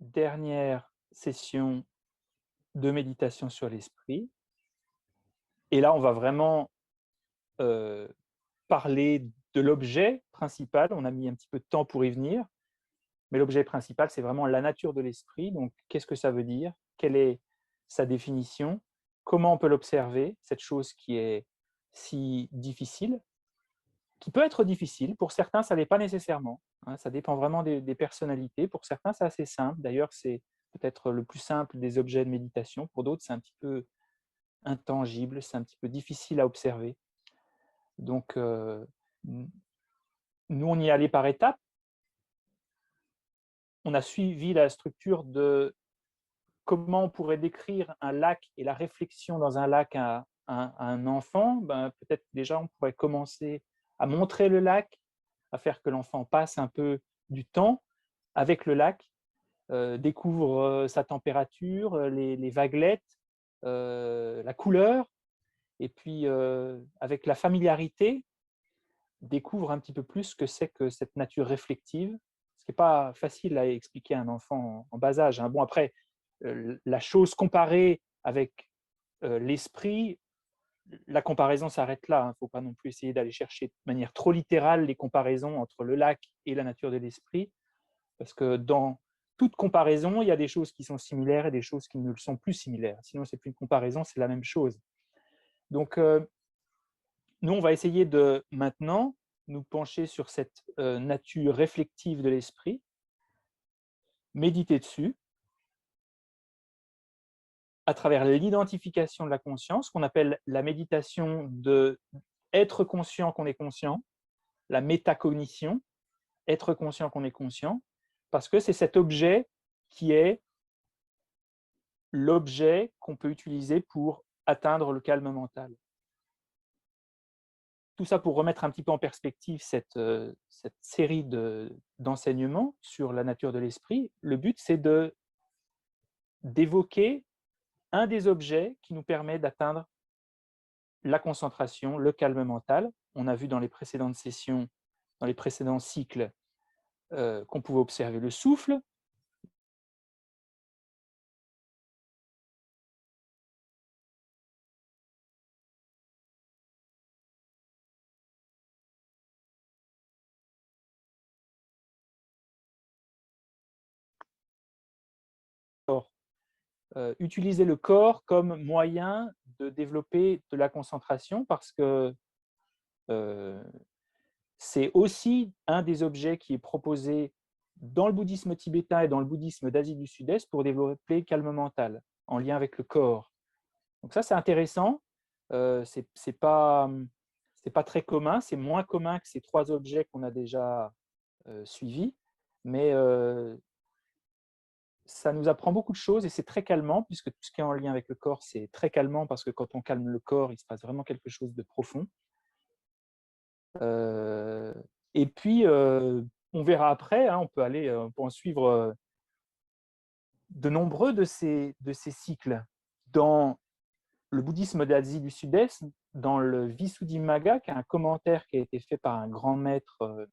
dernière session de méditation sur l'esprit. Et là, on va vraiment euh, parler de l'objet principal. On a mis un petit peu de temps pour y venir, mais l'objet principal, c'est vraiment la nature de l'esprit. Donc, qu'est-ce que ça veut dire? Quelle est sa définition? Comment on peut l'observer, cette chose qui est si difficile, qui peut être difficile. Pour certains, ça ne l'est pas nécessairement. Hein, ça dépend vraiment des personnalités. Pour certains, c'est assez simple. D'ailleurs, c'est peut-être le plus simple des objets de méditation. Pour d'autres, c'est un petit peu intangible, c'est un petit peu difficile à observer. Donc, nous, on y est allé par étapes. On a suivi la structure de comment on pourrait décrire un lac et la réflexion dans un lac à un enfant. Peut-être déjà, on pourrait commencer à montrer le lac, à faire que l'enfant passe un peu du temps avec le lac, découvre sa température, les vaguelettes, la couleur, et puis avec la familiarité, découvre un petit peu plus ce que c'est que cette nature réflective, ce qui n'est pas facile à expliquer à un enfant en bas âge. Hein. Bon, après, la chose comparée avec l'esprit, la comparaison s'arrête là. Il ne faut pas non plus essayer d'aller chercher de manière trop littérale les comparaisons entre le lac et la nature de l'esprit, parce que dans toute comparaison, il y a des choses qui sont similaires et des choses qui ne le sont plus similaires. Sinon, ce n'est plus une comparaison, c'est la même chose. Donc, nous, on va essayer de maintenant nous pencher sur cette nature réflective de l'esprit, méditer dessus, à travers l'identification de la conscience, qu'on appelle la méditation de être conscient qu'on est conscient, la métacognition, être conscient qu'on est conscient, parce que c'est cet objet qui est l'objet qu'on peut utiliser pour atteindre le calme mental. Tout ça pour remettre un petit peu en perspective cette série d'enseignements sur la nature de l'esprit. Le but, c'est d'évoquer un des objets qui nous permet d'atteindre la concentration, le calme mental. On a vu dans les précédentes sessions, dans les précédents cycles, qu'on pouvait observer le souffle. Utiliser le corps comme moyen de développer de la concentration parce que c'est aussi un des objets qui est proposé dans le bouddhisme tibétain et dans le bouddhisme d'Asie du Sud-Est pour développer le calme mental en lien avec le corps. Donc ça, c'est intéressant. C'est pas très commun, c'est moins commun que ces trois objets qu'on a déjà suivis, mais ça nous apprend beaucoup de choses et c'est très calmant, puisque tout ce qui est en lien avec le corps, c'est très calmant, parce que quand on calme le corps, il se passe vraiment quelque chose de profond. Euh, et puis, on verra après, hein, on peut aller, on peut en suivre de nombreux de ces cycles. Dans le bouddhisme d'Asie du Sud-Est, dans le Visuddhimagga, qui est un commentaire qui a été fait par un grand maître,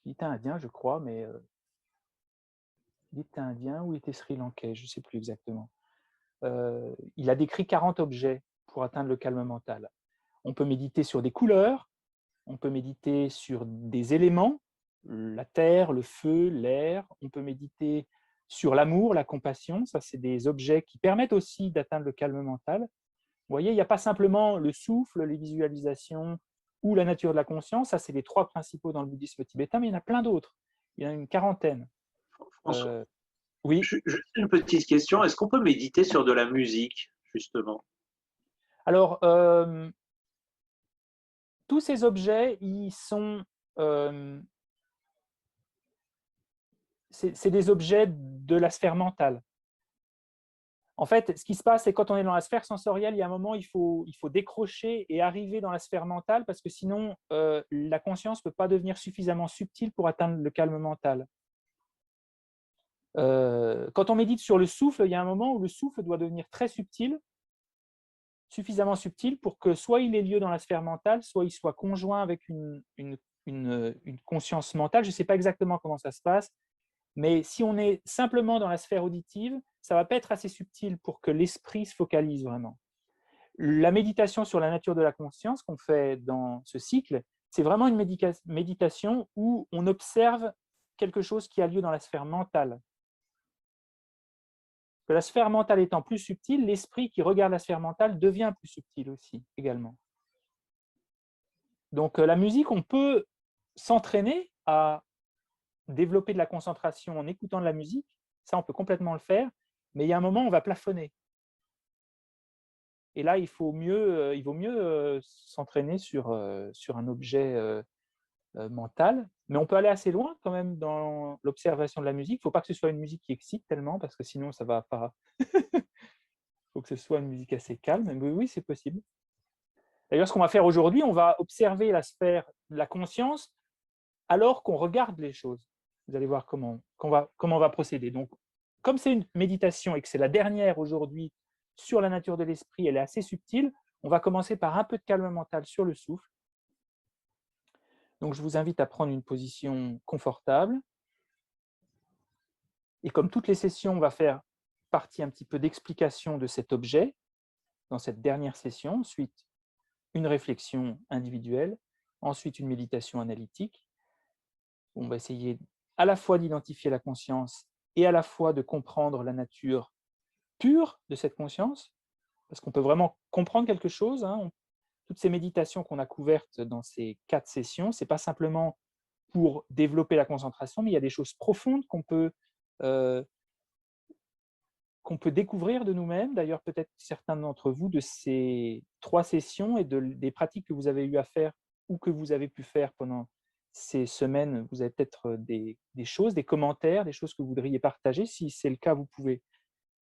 il était indien, je crois, mais il était indien ou il était sri-lankais, je ne sais plus exactement. Il a décrit 40 objets pour atteindre le calme mental. On peut méditer sur des couleurs, on peut méditer sur des éléments, la terre, le feu, l'air, on peut méditer sur l'amour, la compassion, ça c'est des objets qui permettent aussi d'atteindre le calme mental. Vous voyez, il n'y a pas simplement le souffle, les visualisations ou la nature de la conscience, ça c'est les trois principaux dans le bouddhisme tibétain, mais il y en a plein d'autres, il y en a une quarantaine. François, Oui, juste une petite question. Est-ce qu'on peut méditer sur de la musique, justement? alors tous ces objets, ils sont, c'est des objets de la sphère mentale. En fait, ce qui se passe, c'est quand on est dans la sphère sensorielle, il y a un moment, il faut décrocher et arriver dans la sphère mentale, parce que sinon, la conscience ne peut pas devenir suffisamment subtile pour atteindre le calme mental. Quand on médite sur le souffle, il y a un moment où le souffle doit devenir très subtil, suffisamment subtil pour que soit il ait lieu dans la sphère mentale, soit il soit conjoint avec une conscience mentale. Je ne sais pas exactement comment ça se passe, Mais si on est simplement dans la sphère auditive, ça ne va pas être assez subtil pour que l'esprit se focalise vraiment. La méditation sur la nature de la conscience qu'on fait dans ce cycle, c'est vraiment une méditation où on observe quelque chose qui a lieu dans la sphère mentale. Que la sphère mentale étant plus subtile, l'esprit qui regarde la sphère mentale devient plus subtil aussi, également. Donc la musique, on peut s'entraîner à développer de la concentration en écoutant de la musique, ça on peut complètement le faire, mais il y a un moment où on va plafonner. Et là, il vaut mieux s'entraîner sur un objet mental, mais on peut aller assez loin quand même dans l'observation de la musique. Il ne faut pas que ce soit une musique qui excite tellement, parce que sinon ça ne va pas. Il faut que ce soit une musique assez calme, mais oui, c'est possible. D'ailleurs, ce qu'on va faire aujourd'hui, on va observer la sphère de la conscience alors qu'on regarde les choses. Vous allez voir comment on va procéder. Donc, comme c'est une méditation et que c'est la dernière aujourd'hui sur la nature de l'esprit, elle est assez subtile, on va commencer par un peu de calme mental sur le souffle. Donc, je vous invite à prendre une position confortable. Et comme toutes les sessions, on va faire partie un petit peu d'explication de cet objet dans cette dernière session, ensuite une réflexion individuelle, ensuite une méditation analytique. On va essayer à la fois d'identifier la conscience et à la fois de comprendre la nature pure de cette conscience, parce qu'on peut vraiment comprendre quelque chose. Toutes ces méditations qu'on a couvertes dans ces 4 sessions, ce n'est pas simplement pour développer la concentration, mais il y a des choses profondes qu'on peut découvrir de nous-mêmes. D'ailleurs, peut-être certains d'entre vous, de ces 3 sessions et des pratiques que vous avez eu à faire ou que vous avez pu faire pendant ces semaines, vous avez peut-être des choses, des commentaires, des choses que vous voudriez partager. Si c'est le cas, vous pouvez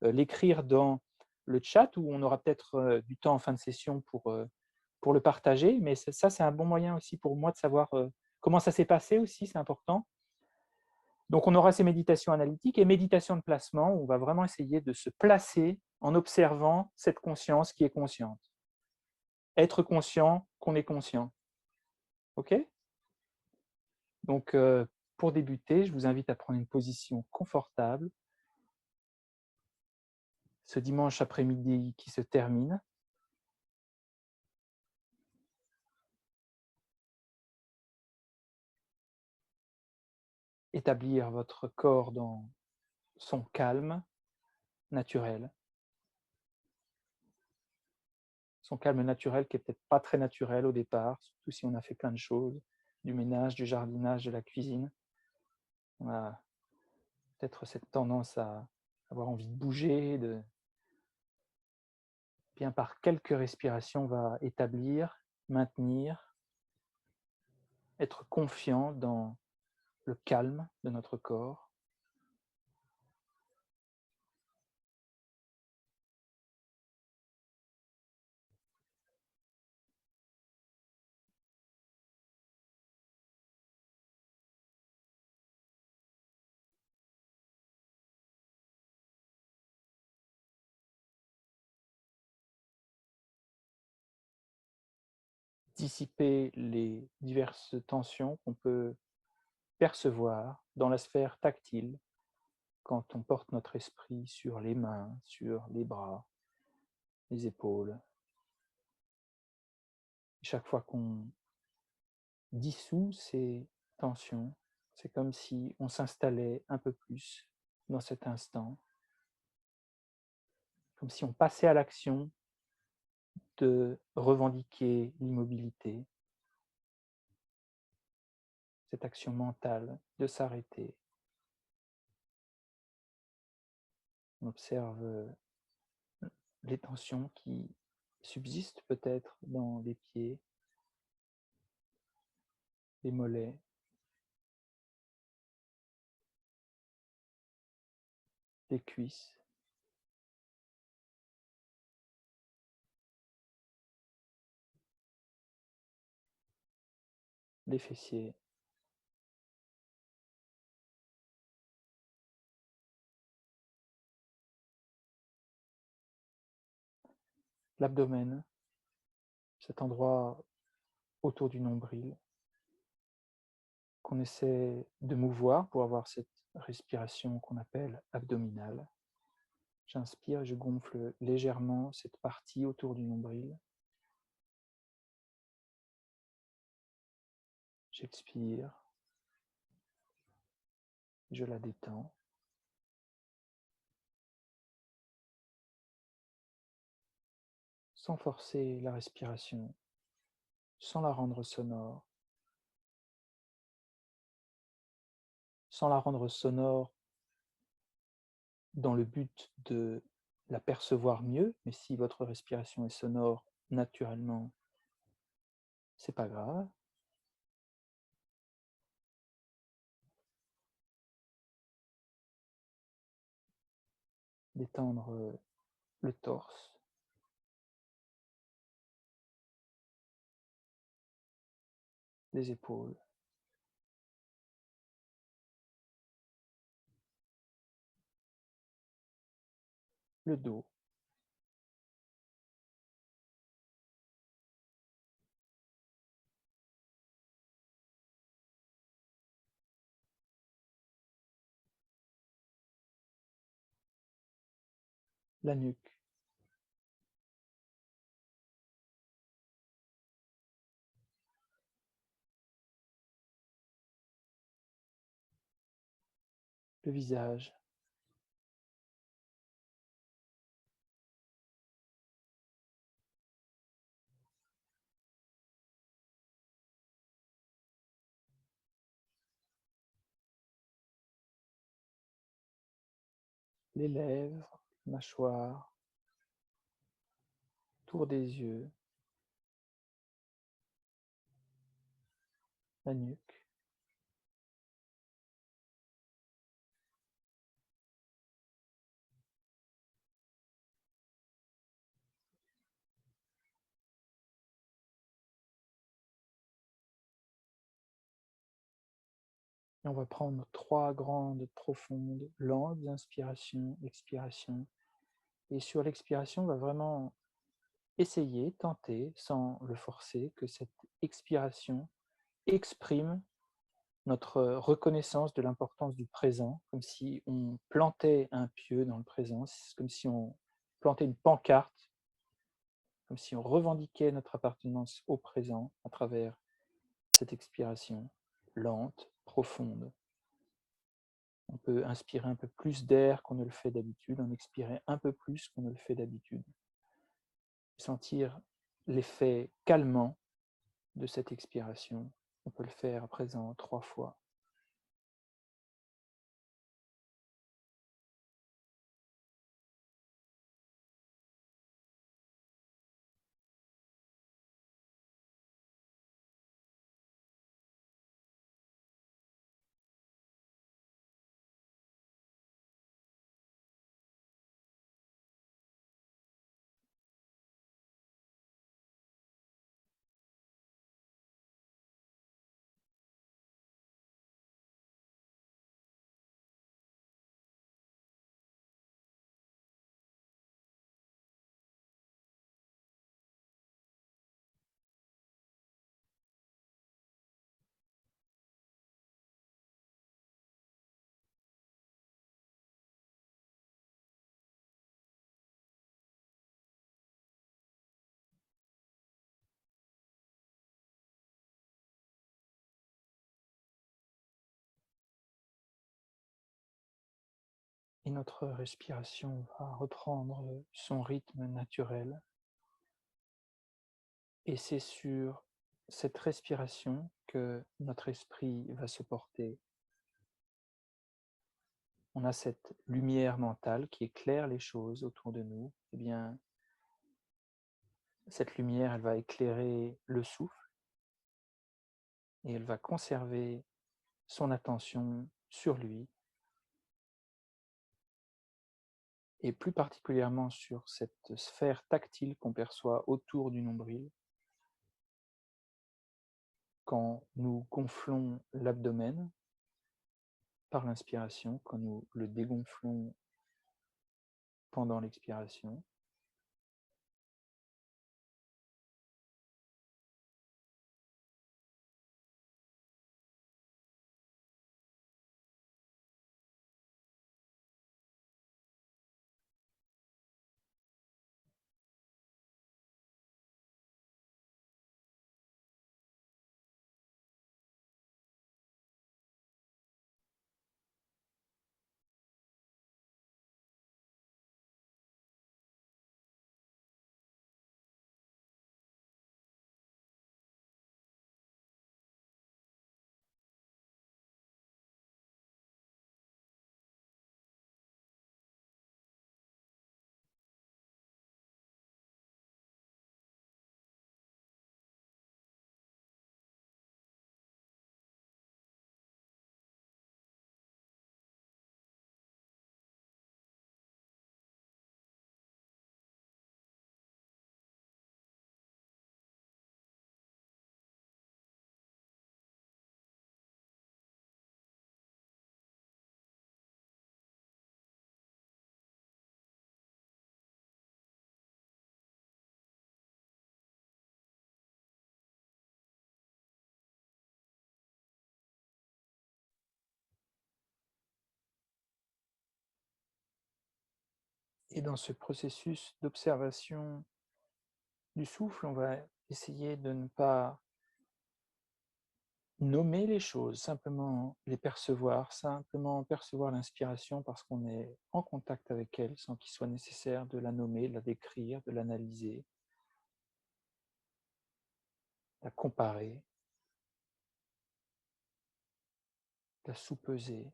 l'écrire dans le chat, ou on aura peut-être du temps en fin de session pour le partager. Mais ça, c'est un bon moyen aussi pour moi de savoir comment ça s'est passé aussi, c'est important. Donc, on aura ces méditations analytiques et méditation de placement, où on va vraiment essayer de se placer en observant cette conscience qui est consciente. Être conscient qu'on est conscient. OK ? Donc, pour débuter, je vous invite à prendre une position confortable. Ce dimanche après-midi qui se termine. Établir votre corps dans son calme naturel. Son calme naturel qui n'est peut-être pas très naturel au départ, surtout si on a fait plein de choses, du ménage, du jardinage, de la cuisine. On a peut-être cette tendance à avoir envie de bouger, bien par quelques respirations, on va établir, maintenir, être confiant dans le calme de notre corps. Dissiper les diverses tensions qu'on peut percevoir dans la sphère tactile quand on porte notre esprit sur les mains, sur les bras, les épaules. Chaque fois qu'on dissout ces tensions, c'est comme si on s'installait un peu plus dans cet instant, comme si on passait à l'action de revendiquer l'immobilité, cette action mentale de s'arrêter. On observe les tensions qui subsistent peut-être dans les pieds, les mollets, les cuisses. Les fessiers. L'abdomen, cet endroit autour du nombril qu'on essaie de mouvoir pour avoir cette respiration qu'on appelle abdominale. J'inspire et je gonfle légèrement cette partie autour du nombril. J'expire, je la détends. Sans forcer la respiration, sans la rendre sonore, sans la rendre sonore dans le but de la percevoir mieux, mais si votre respiration est sonore naturellement, c'est pas grave. Détendre le torse, les épaules, le dos, la nuque, le visage, les lèvres, la mâchoire, tour des yeux, la nuque, et on va prendre 3 grandes, profondes, lentes inspirations, expirations. Et sur l'expiration, on va vraiment essayer, tenter, sans le forcer, que cette expiration exprime notre reconnaissance de l'importance du présent, comme si on plantait un pieu dans le présent, comme si on plantait une pancarte, comme si on revendiquait notre appartenance au présent à travers cette expiration lente, profonde. On peut inspirer un peu plus d'air qu'on ne le fait d'habitude, en expirer un peu plus qu'on ne le fait d'habitude. Sentir l'effet calmant de cette expiration. On peut le faire à présent 3 fois. Et notre respiration va reprendre son rythme naturel. Et c'est sur cette respiration que notre esprit va se porter. On a cette lumière mentale qui éclaire les choses autour de nous. Eh bien, cette lumière, elle va éclairer le souffle et elle va conserver son attention sur lui et plus particulièrement sur cette sphère tactile qu'on perçoit autour du nombril. Quand nous gonflons l'abdomen par l'inspiration, quand nous le dégonflons pendant l'expiration, Et dans ce processus d'observation du souffle, on va essayer de ne pas nommer les choses, simplement les percevoir, simplement percevoir l'inspiration parce qu'on est en contact avec elle sans qu'il soit nécessaire de la nommer, de la décrire, de l'analyser, la comparer, la sous-peser.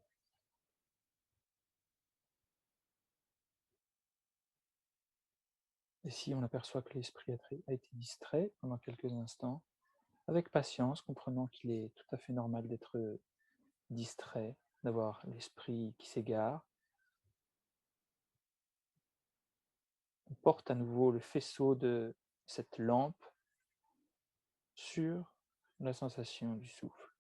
Et si on aperçoit que l'esprit a été distrait pendant quelques instants, avec patience, comprenant qu'il est tout à fait normal d'être distrait, d'avoir l'esprit qui s'égare, on porte à nouveau le faisceau de cette lampe sur la sensation du souffle.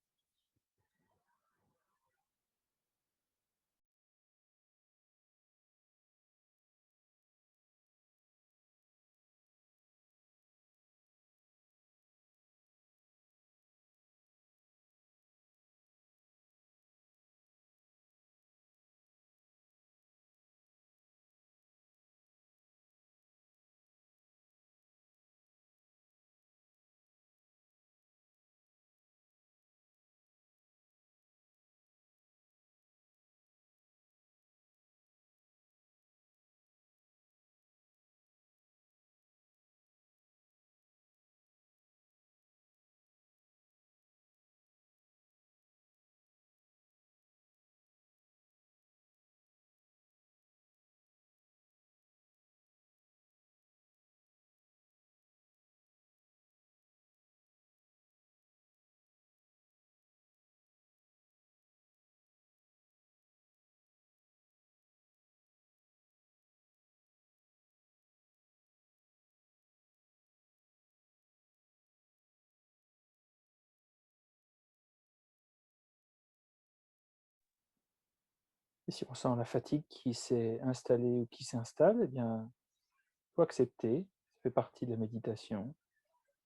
Et si on sent la fatigue qui s'est installée ou qui s'installe, eh bien, il faut accepter, ça fait partie de la méditation.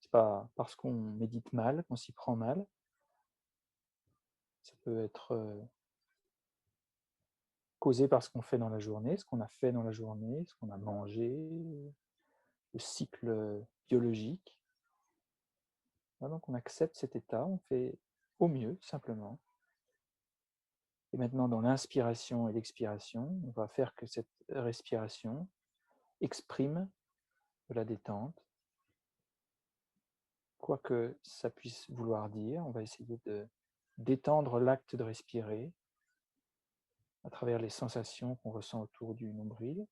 C'est pas parce qu'on médite mal qu'on s'y prend mal. Ça peut être causé par ce qu'on fait dans la journée, ce qu'on a fait dans la journée, ce qu'on a mangé, le cycle biologique. Voilà, donc on accepte cet état, on fait au mieux simplement. Et maintenant, dans l'inspiration et l'expiration, on va faire que cette respiration exprime de la détente, quoi que ça puisse vouloir dire. On va essayer de d'étendre l'acte de respirer à travers les sensations qu'on ressent autour du nombril.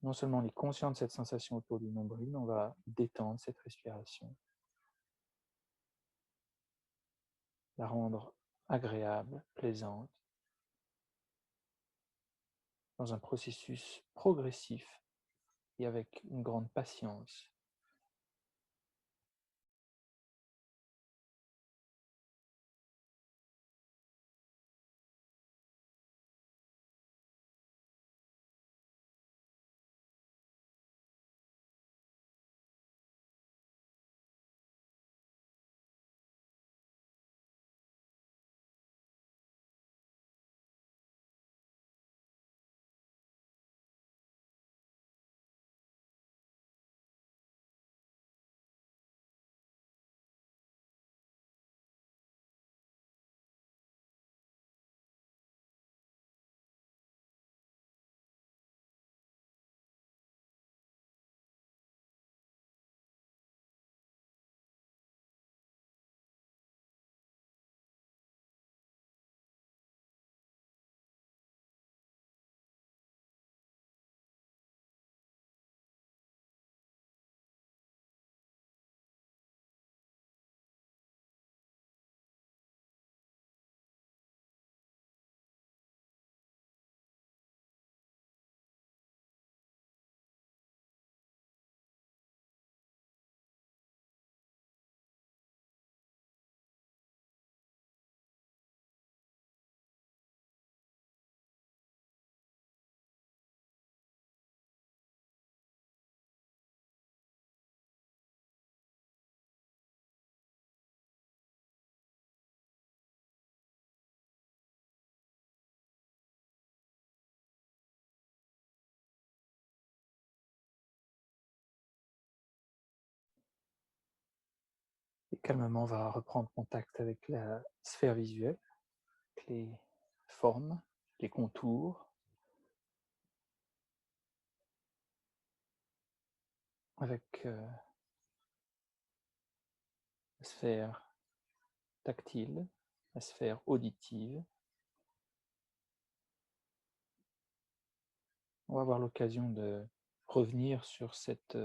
Non seulement on est conscient de cette sensation autour du nombril, mais on va détendre cette respiration, la rendre agréable, plaisante, dans un processus progressif et avec une grande patience. Calmement, on va reprendre contact avec la sphère visuelle, avec les formes, les contours, avec la sphère tactile, la sphère auditive. On va avoir l'occasion de revenir sur cette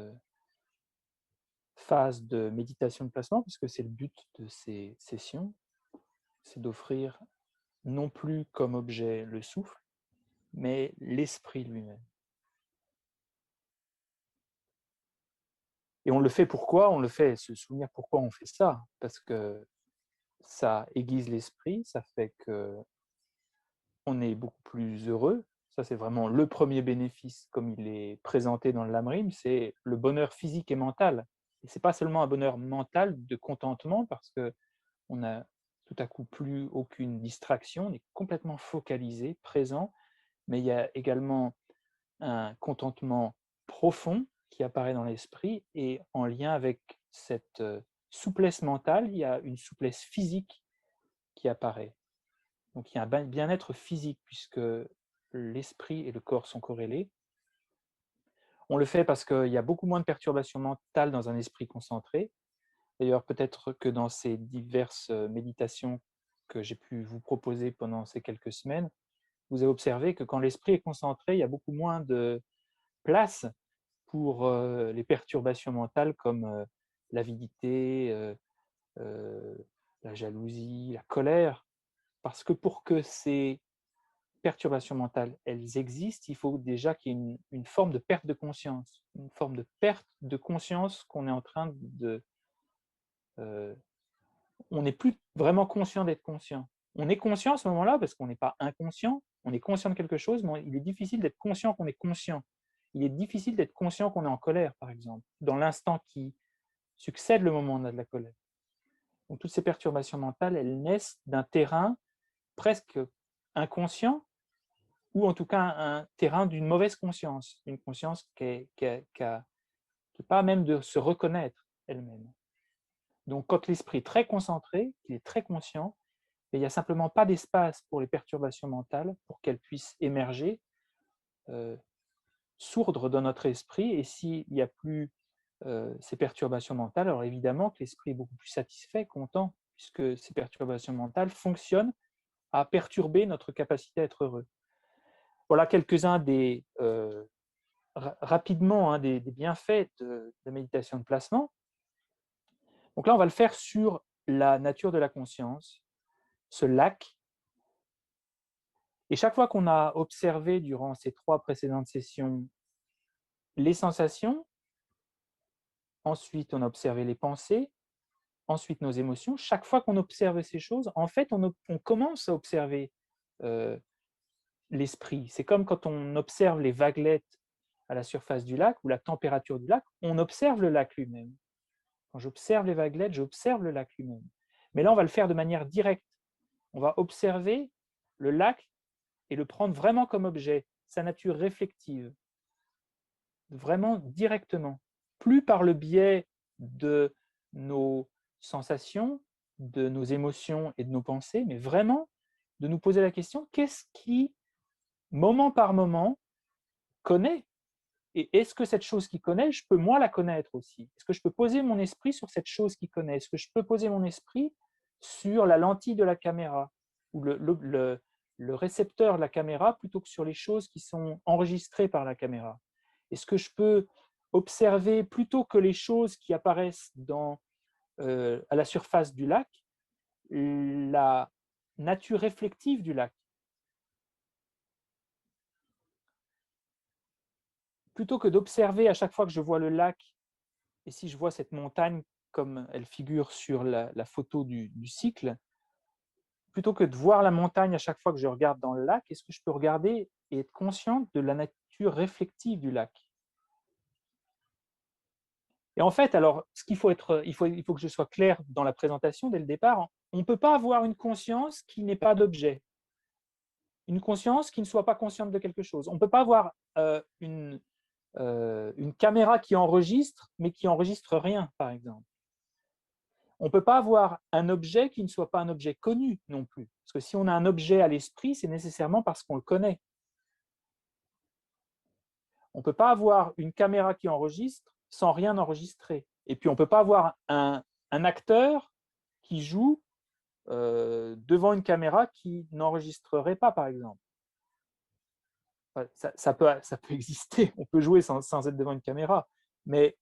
phase de méditation de placement, puisque c'est le but de ces sessions, c'est d'offrir non plus comme objet le souffle, mais l'esprit lui-même. Et on le fait pourquoi? On le fait se souvenir pourquoi on fait ça, parce que ça aiguise l'esprit, ça fait qu'on est beaucoup plus heureux. Ça, c'est vraiment le premier bénéfice, comme il est présenté dans le Lamrim, c'est le bonheur physique et mental. Et ce n'est pas seulement un bonheur mental de contentement, parce qu'on n'a tout à coup plus aucune distraction, on est complètement focalisé, présent, mais il y a également un contentement profond qui apparaît dans l'esprit, et en lien avec cette souplesse mentale, il y a une souplesse physique qui apparaît. Donc il y a un bien-être physique, puisque l'esprit et le corps sont corrélés. On le fait parce qu'il y a beaucoup moins de perturbations mentales dans un esprit concentré. D'ailleurs, peut-être que dans ces diverses méditations que j'ai pu vous proposer pendant ces quelques semaines, vous avez observé que quand l'esprit est concentré, il y a beaucoup moins de place pour les perturbations mentales comme l'avidité, la jalousie, la colère. Parce que pour que ces perturbations mentales, elles existent, il faut déjà qu'il y ait une forme de perte de conscience, une forme de perte de conscience qu'on est en train de... on n'est plus vraiment conscient d'être conscient. On est conscient à ce moment-là parce qu'on n'est pas inconscient, on est conscient de quelque chose, mais il est difficile d'être conscient qu'on est conscient. Il est difficile d'être conscient qu'on est en colère, par exemple, dans l'instant qui succède le moment où on a de la colère. Donc toutes ces perturbations mentales, elles naissent d'un terrain presque inconscient, ou en tout cas un terrain d'une mauvaise conscience, une conscience qui n'est pas même de se reconnaître elle-même. Donc quand l'esprit est très concentré, qu'il est très conscient, il n'y a simplement pas d'espace pour les perturbations mentales pour qu'elles puissent émerger, sourdre dans notre esprit, et s'il n'y a plus ces perturbations mentales, alors évidemment que l'esprit est beaucoup plus satisfait, content, puisque ces perturbations mentales fonctionnent à perturber notre capacité à être heureux. Voilà quelques-uns des rapidement des bienfaits de la méditation de placement. Donc là, on va le faire sur la nature de la conscience, ce lac. Et chaque fois qu'on a observé durant ces 3 précédentes sessions les sensations, ensuite on a observé les pensées, ensuite nos émotions, chaque fois qu'on observe ces choses, en fait, on commence à observer l'esprit. C'est comme quand on observe les vaguelettes à la surface du lac ou la température du lac, on observe le lac lui-même. Quand j'observe les vaguelettes, j'observe le lac lui-même. Mais là, on va le faire de manière directe. On va observer le lac et le prendre vraiment comme objet, sa nature réflective, vraiment directement, plus par le biais de nos sensations, de nos émotions et de nos pensées, mais vraiment de nous poser la question, qu'est-ce qui, moment par moment, connaît? Et est-ce que cette chose qui connaît, je peux moi la connaître aussi? Est-ce que je peux poser mon esprit sur cette chose qui connaît? Est-ce que je peux poser mon esprit sur la lentille de la caméra ou le récepteur de la caméra plutôt que sur les choses qui sont enregistrées par la caméra? Est-ce que je peux observer plutôt que les choses qui apparaissent à la surface du lac, la nature réflective du lac? Plutôt que d'observer à chaque fois que je vois le lac, et si je vois cette montagne comme elle figure sur la photo du cycle, plutôt que de voir la montagne à chaque fois que je regarde dans le lac, est-ce que je peux regarder et être consciente de la nature réflective du lac? Et en fait, alors, ce qu'il faut être, il faut que je sois clair dans la présentation dès le départ. On ne peut pas avoir une conscience qui n'est pas d'objet, une conscience qui ne soit pas consciente de quelque chose. On ne peut pas avoir une caméra qui enregistre, mais qui enregistre rien, par exemple. On ne peut pas avoir un objet qui ne soit pas un objet connu non plus. Parce que si on a un objet à l'esprit, c'est nécessairement parce qu'on le connaît. On ne peut pas avoir une caméra qui enregistre sans rien enregistrer. Et puis, on ne peut pas avoir un acteur qui joue devant une caméra qui n'enregistrerait pas, par exemple. Ça peut exister, on peut jouer sans être devant une caméra, mais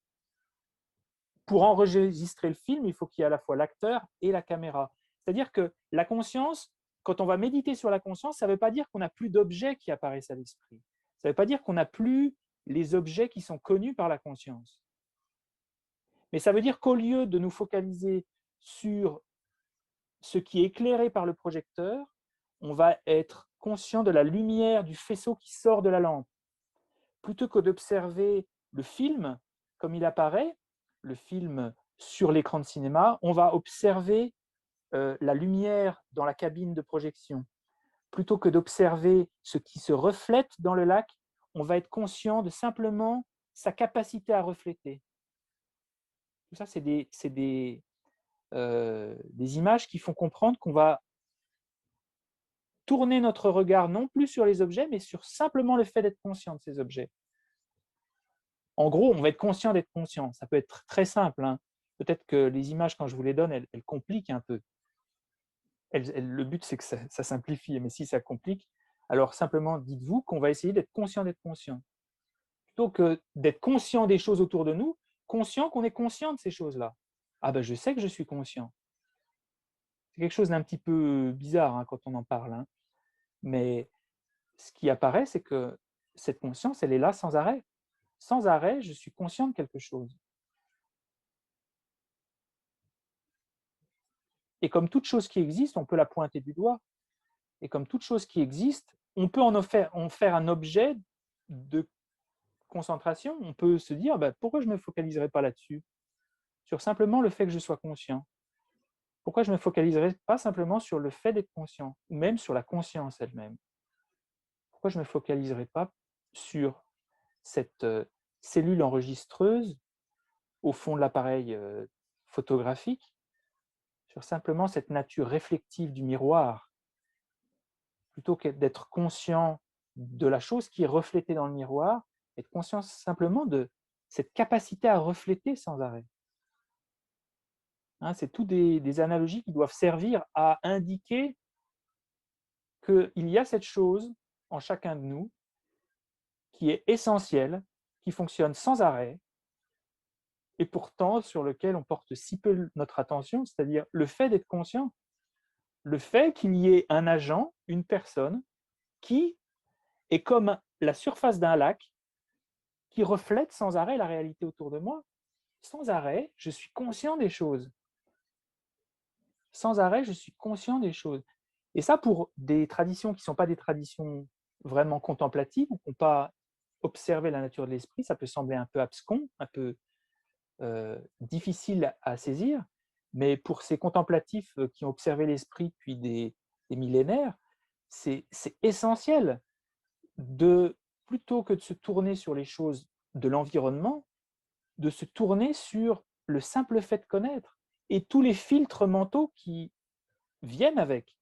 pour enregistrer le film, il faut qu'il y ait à la fois l'acteur et la caméra. C'est-à-dire que la conscience, quand on va méditer sur la conscience, ça ne veut pas dire qu'on n'a plus d'objets qui apparaissent à l'esprit. Ça ne veut pas dire qu'on n'a plus les objets qui sont connus par la conscience. Mais ça veut dire qu'au lieu de nous focaliser sur ce qui est éclairé par le projecteur, on va être conscient de la lumière du faisceau qui sort de la lampe. Plutôt que d'observer le film comme il apparaît, le film sur l'écran de cinéma, on va observer la lumière dans la cabine de projection. Plutôt que d'observer ce qui se reflète dans le lac, on va être conscient de simplement sa capacité à refléter. Tout ça, c'est des images qui font comprendre qu'on va tourner notre regard non plus sur les objets, mais sur simplement le fait d'être conscient de ces objets. En gros, on va être conscient d'être conscient. Ça peut être très simple, hein. Peut-être que les images, quand je vous les donne, elles compliquent un peu. Le but, c'est que ça simplifie, mais si ça complique, alors simplement dites-vous qu'on va essayer d'être conscient d'être conscient. Plutôt que d'être conscient des choses autour de nous, conscient qu'on est conscient de ces choses-là. Ah ben, je sais que je suis conscient. C'est quelque chose d'un petit peu bizarre hein, quand on en parle. Hein. Mais ce qui apparaît, c'est que cette conscience, elle est là sans arrêt. Sans arrêt, je suis conscient de quelque chose. Et comme toute chose qui existe, on peut la pointer du doigt. Et comme toute chose qui existe, on peut en faire un objet de concentration. On peut se dire, bah, pourquoi je ne me focaliserai pas là-dessus? Sur simplement le fait que je sois conscient. Pourquoi je ne me focaliserai pas simplement sur le fait d'être conscient, ou même sur la conscience elle-même? Pourquoi je ne me focaliserai pas sur cette cellule enregistreuse au fond de l'appareil photographique, sur simplement cette nature réflective du miroir, plutôt que d'être conscient de la chose qui est reflétée dans le miroir, être conscient simplement de cette capacité à refléter sans arrêt. Hein, c'est tout des analogies qui doivent servir à indiquer qu'il y a cette chose en chacun de nous qui est essentielle, qui fonctionne sans arrêt, et pourtant sur lequel on porte si peu notre attention, c'est-à-dire le fait d'être conscient, le fait qu'il y ait un agent, une personne, qui est comme la surface d'un lac, qui reflète sans arrêt la réalité autour de moi. Sans arrêt, je suis conscient des choses. Sans arrêt, je suis conscient des choses. Et ça, pour des traditions qui ne sont pas des traditions vraiment contemplatives, qui n'ont pas observé la nature de l'esprit, ça peut sembler un peu abscon, un peu difficile à saisir, mais pour ces contemplatifs qui ont observé l'esprit depuis des millénaires, c'est essentiel de, plutôt que de se tourner sur les choses de l'environnement, de se tourner sur le simple fait de connaître et tous les filtres mentaux qui viennent avec.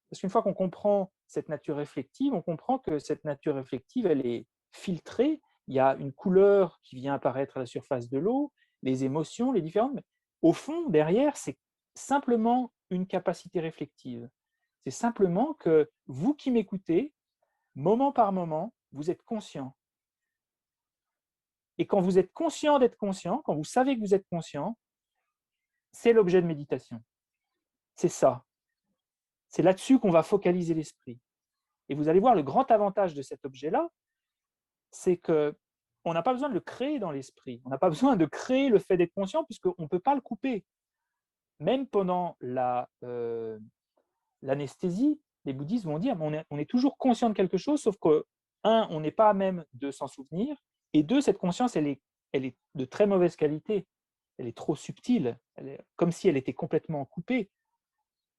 Parce qu'une fois qu'on comprend cette nature réflective, on comprend que cette nature réflective, elle est filtrée. Il y a une couleur qui vient apparaître à la surface de l'eau, les émotions, les différentes. Mais au fond, derrière, c'est simplement une capacité réflective. C'est simplement que vous qui m'écoutez, moment par moment, vous êtes conscient. Et quand vous êtes conscient d'être conscient, quand vous savez que vous êtes conscient, c'est l'objet de méditation. C'est ça. C'est là-dessus qu'on va focaliser l'esprit. Et vous allez voir, le grand avantage de cet objet-là, c'est qu'on n'a pas besoin de le créer dans l'esprit. On n'a pas besoin de créer le fait d'être conscient, puisqu'on ne peut pas le couper. Même pendant l'anesthésie, les bouddhistes vont dire on est toujours conscient de quelque chose, sauf que, un, on n'est pas à même de s'en souvenir, et deux, cette conscience, elle est de très mauvaise qualité. Elle est trop subtile, comme si elle était complètement coupée.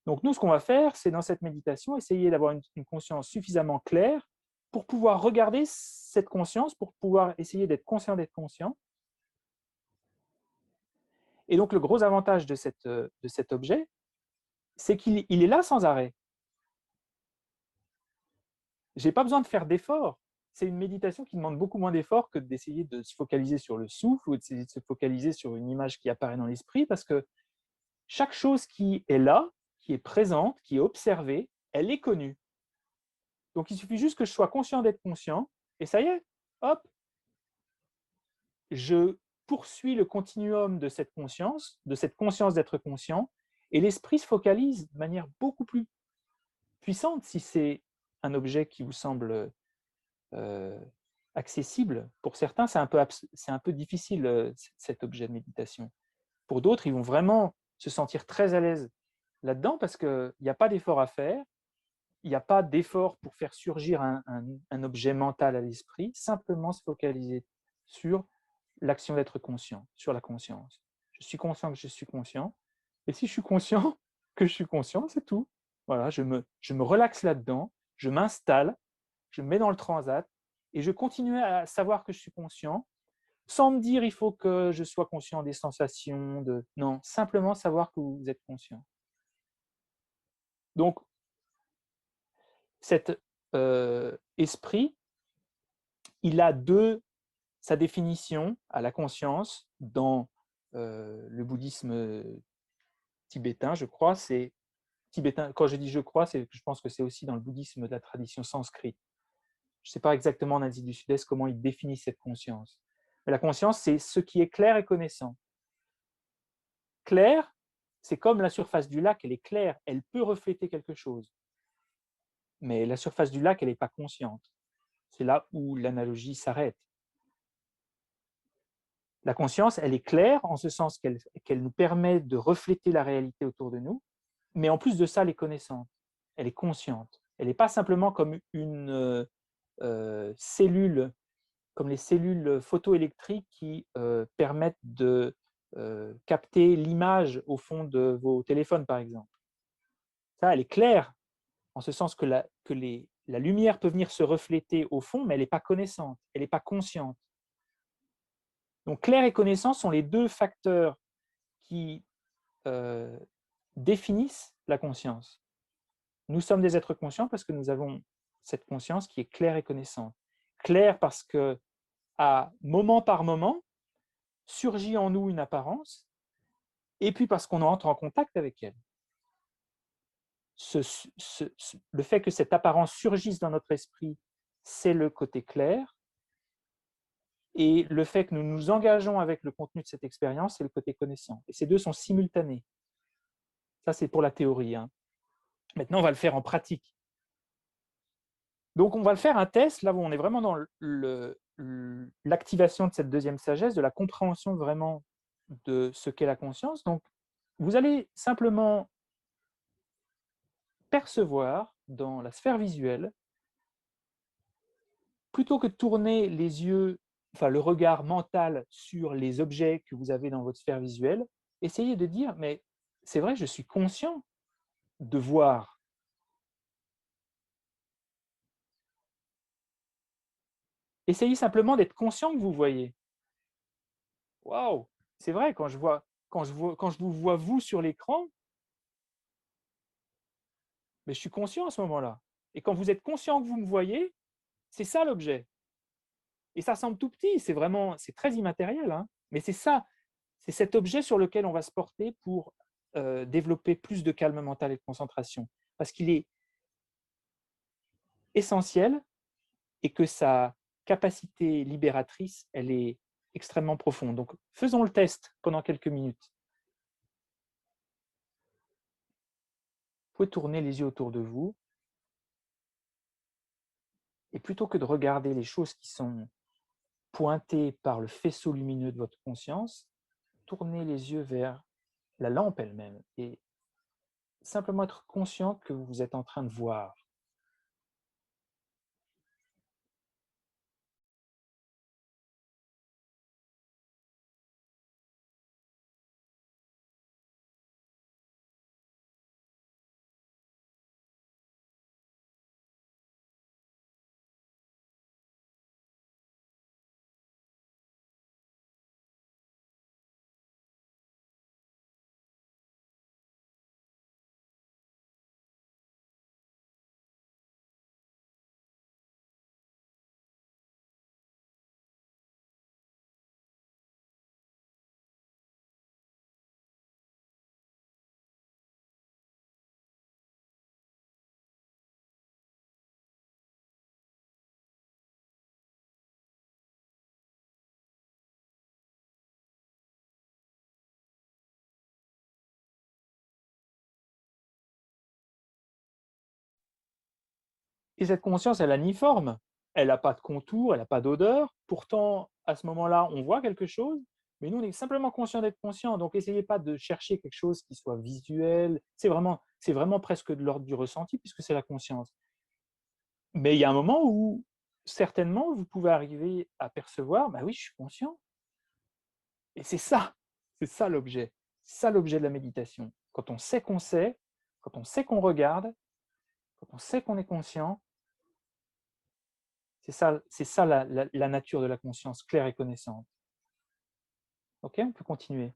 Donc nous, ce qu'on va faire, c'est dans cette méditation, essayer d'avoir une conscience suffisamment claire pour pouvoir regarder cette conscience, pour pouvoir essayer d'être conscient d'être conscient. Et donc, le gros avantage de cet objet, c'est qu'il est là sans arrêt. Je n'ai pas besoin de faire d'efforts. C'est une méditation qui demande beaucoup moins d'efforts que d'essayer de se focaliser sur le souffle ou d'essayer de se focaliser sur une image qui apparaît dans l'esprit, parce que chaque chose qui est là, qui est présente, qui est observée, elle est connue. Donc, il suffit juste que je sois conscient d'être conscient, et ça y est, hop, je poursuis le continuum de cette conscience d'être conscient, et l'esprit se focalise de manière beaucoup plus puissante si c'est un objet qui vous semble accessible. Pour certains, c'est un peu difficile, cet objet de méditation. Pour d'autres, ils vont vraiment se sentir très à l'aise là-dedans parce qu'il n'y a pas d'effort à faire, il n'y a pas d'effort pour faire surgir un objet mental à l'esprit, simplement se focaliser sur l'action d'être conscient, sur la conscience. Je suis conscient que je suis conscient, et si je suis conscient que je suis conscient, c'est tout. Voilà, je me relaxe là-dedans, je m'installe, je me mets dans le transat, et je continue à savoir que je suis conscient, sans me dire il faut que je sois conscient des sensations, non, simplement savoir que vous êtes conscient. Donc, cet esprit, il a sa définition à la conscience dans le bouddhisme tibétain, je crois, c'est tibétain. Quand je dis je crois, je pense que c'est aussi dans le bouddhisme de la tradition sanskrite. Je ne sais pas exactement en Asie du Sud-Est comment ils définissent cette conscience. Mais la conscience, c'est ce qui est clair et connaissant. Clair, c'est comme la surface du lac, elle est claire, elle peut refléter quelque chose. Mais la surface du lac, elle n'est pas consciente. C'est là où l'analogie s'arrête. La conscience, elle est claire en ce sens qu'elle nous permet de refléter la réalité autour de nous, mais en plus de ça, elle est connaissante, elle est consciente. Elle n'est pas simplement comme une cellule, comme les cellules photoélectriques qui permettent de capter l'image au fond de vos téléphones, par exemple. Ça, elle est claire, en ce sens que la lumière peut venir se refléter au fond, mais elle n'est pas connaissante, elle n'est pas consciente. Donc, clair et connaissance sont les deux facteurs qui définissent la conscience. Nous sommes des êtres conscients parce que nous avons cette conscience qui est claire et connaissante. Claire parce que, à moment par moment, surgit en nous une apparence, et puis parce qu'on entre en contact avec elle. Le fait que cette apparence surgisse dans notre esprit, c'est le côté clair, et le fait que nous nous engageons avec le contenu de cette expérience, c'est le côté connaissant. Et ces deux sont simultanés. Ça, c'est pour la théorie. Maintenant, on va le faire en pratique. Donc, on va le faire un test, là où on est vraiment dans l'activation de cette deuxième sagesse, de la compréhension vraiment de ce qu'est la conscience. Donc, vous allez simplement percevoir dans la sphère visuelle, plutôt que de tourner les yeux, enfin le regard mental sur les objets que vous avez dans votre sphère visuelle, essayez de dire, mais c'est vrai, je suis conscient de voir. Essayez simplement d'être conscient que vous voyez. Waouh, c'est vrai, quand je vous vois vous sur l'écran, mais je suis conscient à ce moment-là. Et quand vous êtes conscient que vous me voyez, c'est ça l'objet. Et ça semble tout petit, c'est très immatériel, hein, mais c'est ça, c'est cet objet sur lequel on va se porter pour développer plus de calme mental et de concentration. Parce qu'il est essentiel et que sa capacité libératrice, elle est extrêmement profonde. Donc, faisons le test pendant quelques minutes. Vous pouvez tourner les yeux autour de vous. Et plutôt que de regarder les choses qui sont pointées par le faisceau lumineux de votre conscience, tournez les yeux vers la lampe elle-même et simplement être conscient que vous êtes en train de voir. Et cette conscience, elle a ni forme, elle n'a pas de contour, elle n'a pas d'odeur. Pourtant, à ce moment-là, on voit quelque chose, mais nous, on est simplement conscient d'être conscient. Donc, essayez pas de chercher quelque chose qui soit visuel. C'est vraiment presque de l'ordre du ressenti, puisque c'est la conscience. Mais il y a un moment où, certainement, vous pouvez arriver à percevoir, bah oui, je suis conscient. Et c'est ça l'objet. C'est ça l'objet de la méditation. Quand on sait qu'on sait, quand on sait qu'on regarde, quand on sait qu'on est conscient, c'est ça la nature de la conscience claire et connaissante. Ok, on peut continuer.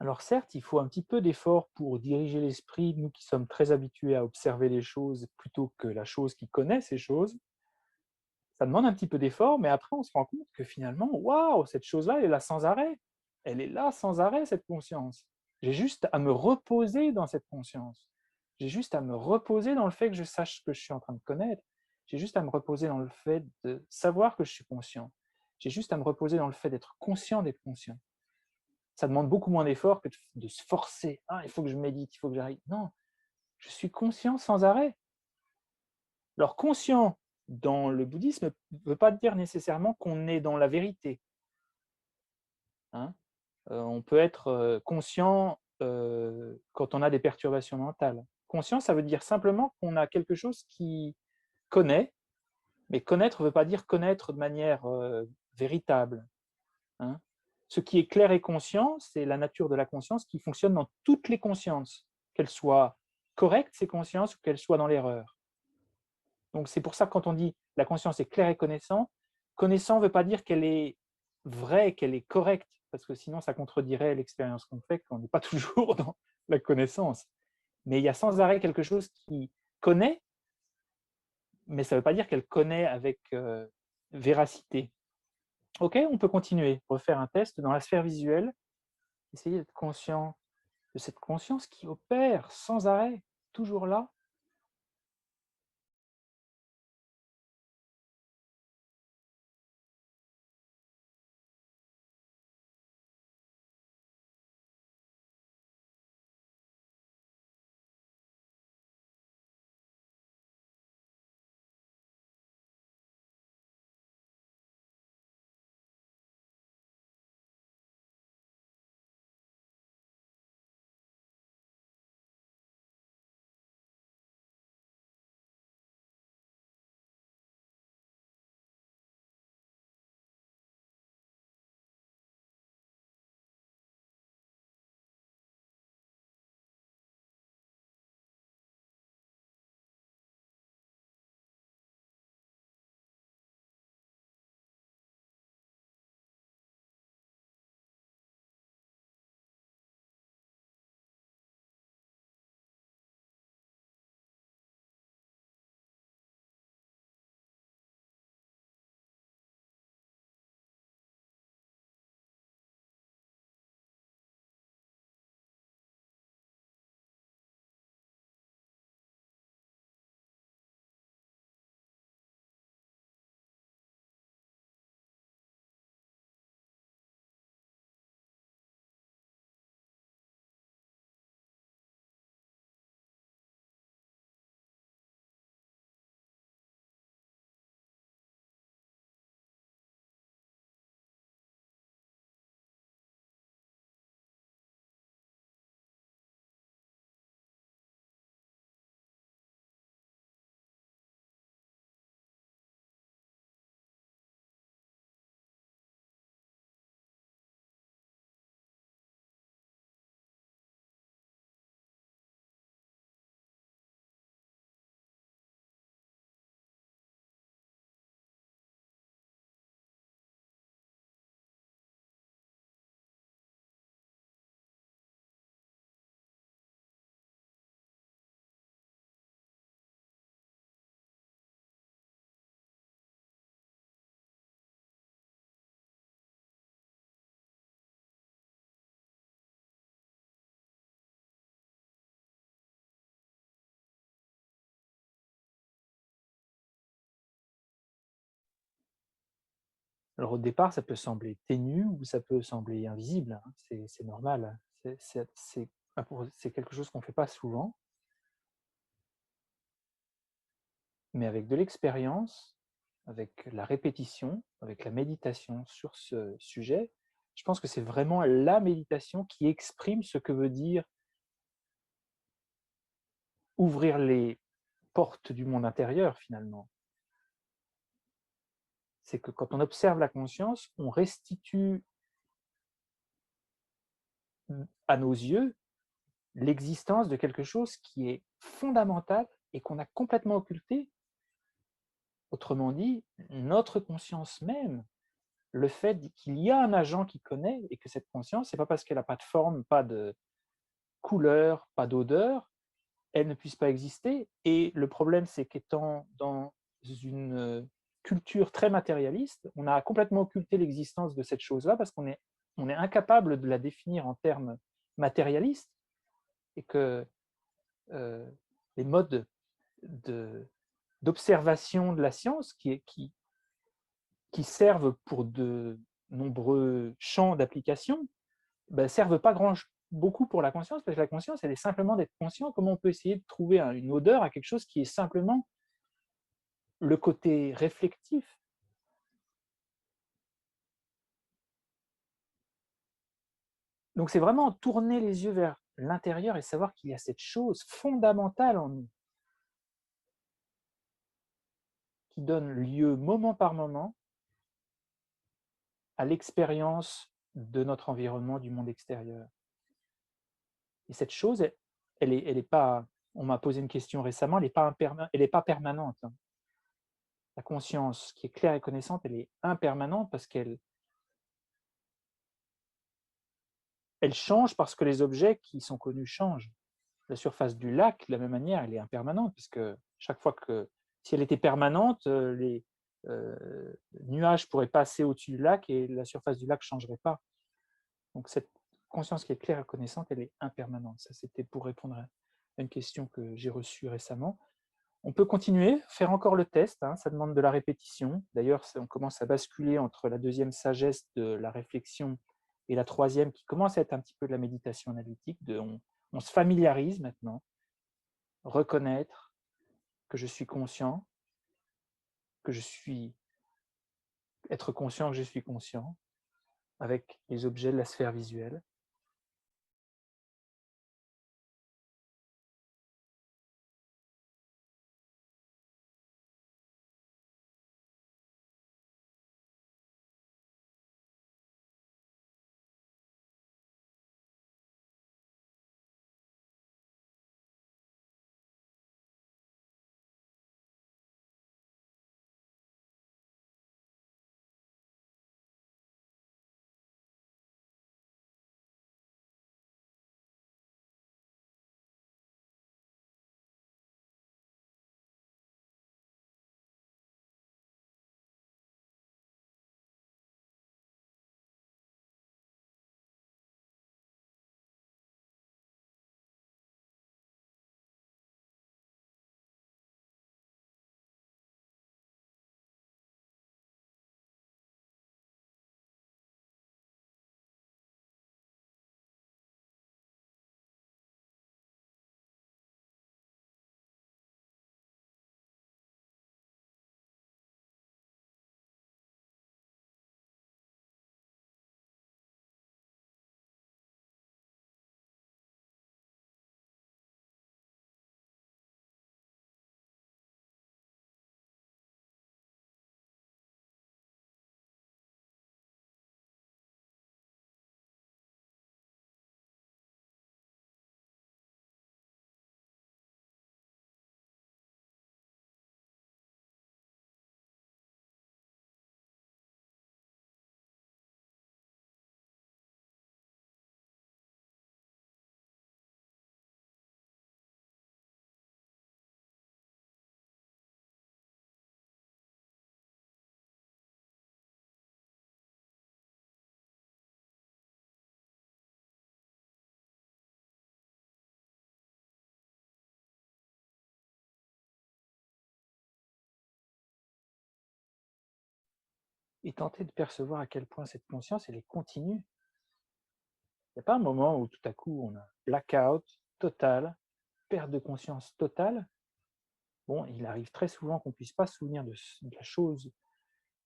Alors certes, il faut un petit peu d'effort pour diriger l'esprit, nous qui sommes très habitués à observer les choses plutôt que la chose qui connaît ces choses. Ça demande un petit peu d'effort, mais après on se rend compte que finalement, waouh, cette chose-là, elle est là sans arrêt. Elle est là sans arrêt, cette conscience. J'ai juste à me reposer dans cette conscience. J'ai juste à me reposer dans le fait que je sache ce que je suis en train de connaître. J'ai juste à me reposer dans le fait de savoir que je suis conscient. J'ai juste à me reposer dans le fait d'être conscient d'être conscient. Ça demande beaucoup moins d'effort que de se forcer. Ah, il faut que je médite, il faut que j'arrive. Non, je suis conscient sans arrêt. Alors, conscient dans le bouddhisme ne veut pas dire nécessairement qu'on est dans la vérité. Hein. On peut être conscient quand on a des perturbations mentales. Conscient, ça veut dire simplement qu'on a quelque chose qui connaît, mais connaître ne veut pas dire connaître de manière véritable. Hein. Ce qui est clair et conscient, c'est la nature de la conscience qui fonctionne dans toutes les consciences, qu'elles soient correctes, ces consciences, ou qu'elles soient dans l'erreur. Donc c'est pour ça que quand on dit la conscience est claire et connaissant, connaissant ne veut pas dire qu'elle est vraie, qu'elle est correcte, parce que sinon ça contredirait l'expérience qu'on fait, qu'on n'est pas toujours dans la connaissance. Mais il y a sans arrêt quelque chose qui connaît, mais ça ne veut pas dire qu'elle connaît avec véracité. Ok, on peut continuer, refaire un test dans la sphère visuelle, essayer d'être conscient de cette conscience qui opère sans arrêt, toujours là, Alors au départ, ça peut sembler ténu ou ça peut sembler invisible, hein, c'est normal. C'est quelque chose qu'on ne fait pas souvent, mais avec de l'expérience, avec la répétition, avec la méditation sur ce sujet, je pense que c'est vraiment la méditation qui exprime ce que veut dire ouvrir les portes du monde intérieur finalement. C'est que quand on observe la conscience, on restitue à nos yeux l'existence de quelque chose qui est fondamental et qu'on a complètement occulté. Autrement dit, notre conscience même, le fait qu'il y a un agent qui connaît et que cette conscience, c'est pas parce qu'elle n'a pas de forme, pas de couleur, pas d'odeur, elle ne puisse pas exister. Et le problème, c'est qu'étant dans une culture très matérialiste, on a complètement occulté l'existence de cette chose-là parce on est incapable de la définir en termes matérialistes et que les modes d'observation de la science qui servent pour de nombreux champs d'application ben, servent pas beaucoup pour la conscience parce que la conscience, elle est simplement d'être conscient. Comment on peut essayer de trouver une odeur à quelque chose qui est simplement le côté réflectif. Donc c'est vraiment tourner les yeux vers l'intérieur et savoir qu'il y a cette chose fondamentale en nous qui donne lieu moment par moment à l'expérience de notre environnement, du monde extérieur. Et cette chose, elle est pas. On m'a posé une question récemment, elle est pas permanente. Hein. La conscience qui est claire et connaissante, elle est impermanente parce elle change parce que les objets qui sont connus changent. La surface du lac, de la même manière, elle est impermanente puisque chaque fois que, si elle était permanente, les nuages pourraient passer au-dessus du lac et la surface du lac ne changerait pas. Donc cette conscience qui est claire et connaissante, elle est impermanente. Ça, c'était pour répondre à une question que j'ai reçue récemment. On peut continuer, faire encore le test, hein, ça demande de la répétition. D'ailleurs, on commence à basculer entre la deuxième sagesse de la réflexion et la troisième qui commence à être un petit peu de la méditation analytique. On se familiarise maintenant, reconnaître que je suis conscient, que je suis, être conscient que je suis conscient, avec les objets de la sphère visuelle. et tenter de percevoir à quel point cette conscience, elle est continue. Il n'y a pas un moment où tout à coup on a blackout total, perte de conscience totale. Bon, il arrive très souvent qu'on ne puisse pas se souvenir de la chose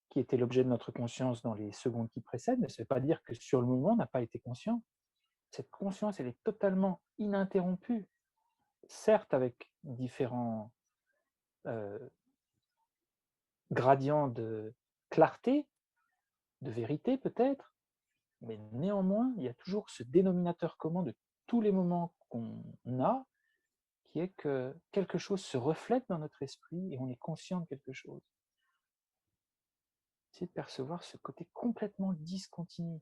qui était l'objet de notre conscience dans les secondes qui précèdent, mais ça ne veut pas dire que sur le moment, on n'a pas été conscient. Cette conscience, elle est totalement ininterrompue, certes avec différents euh, gradients de clarté, de vérité peut-être, mais néanmoins, il y a toujours ce dénominateur commun de tous les moments qu'on a, qui est que quelque chose se reflète dans notre esprit et on est conscient de quelque chose. C'est de percevoir ce côté complètement discontinu,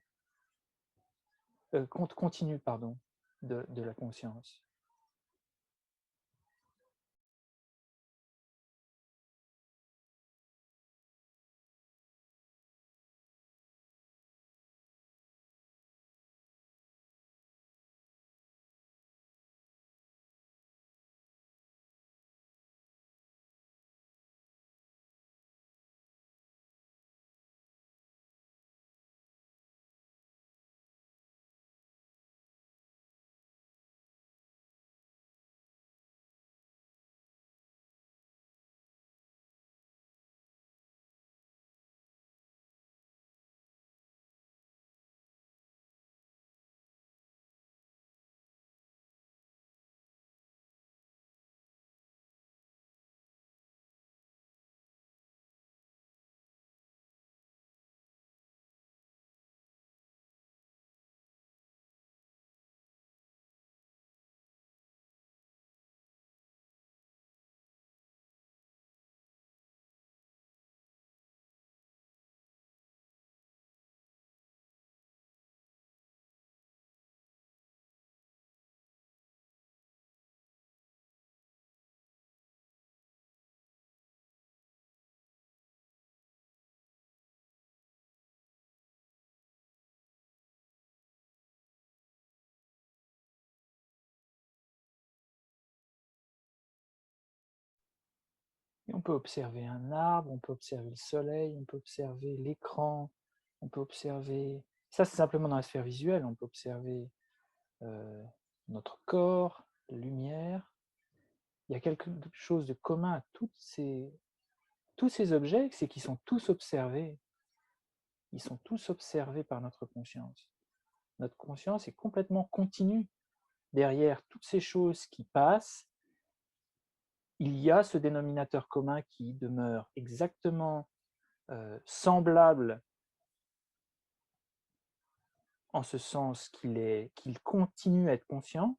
continu, pardon, de la conscience. Et on peut observer un arbre, on peut observer le soleil, on peut observer l'écran, on peut observer... Ça, c'est simplement dans la sphère visuelle, on peut observer notre corps, la lumière. Il y a quelque chose de commun à tous ces objets, c'est qu'ils sont tous observés. Ils sont tous observés par notre conscience. Notre conscience est complètement continue. Derrière toutes ces choses qui passent, il y a ce dénominateur commun qui demeure exactement semblable en ce sens qu'il continue à être conscient,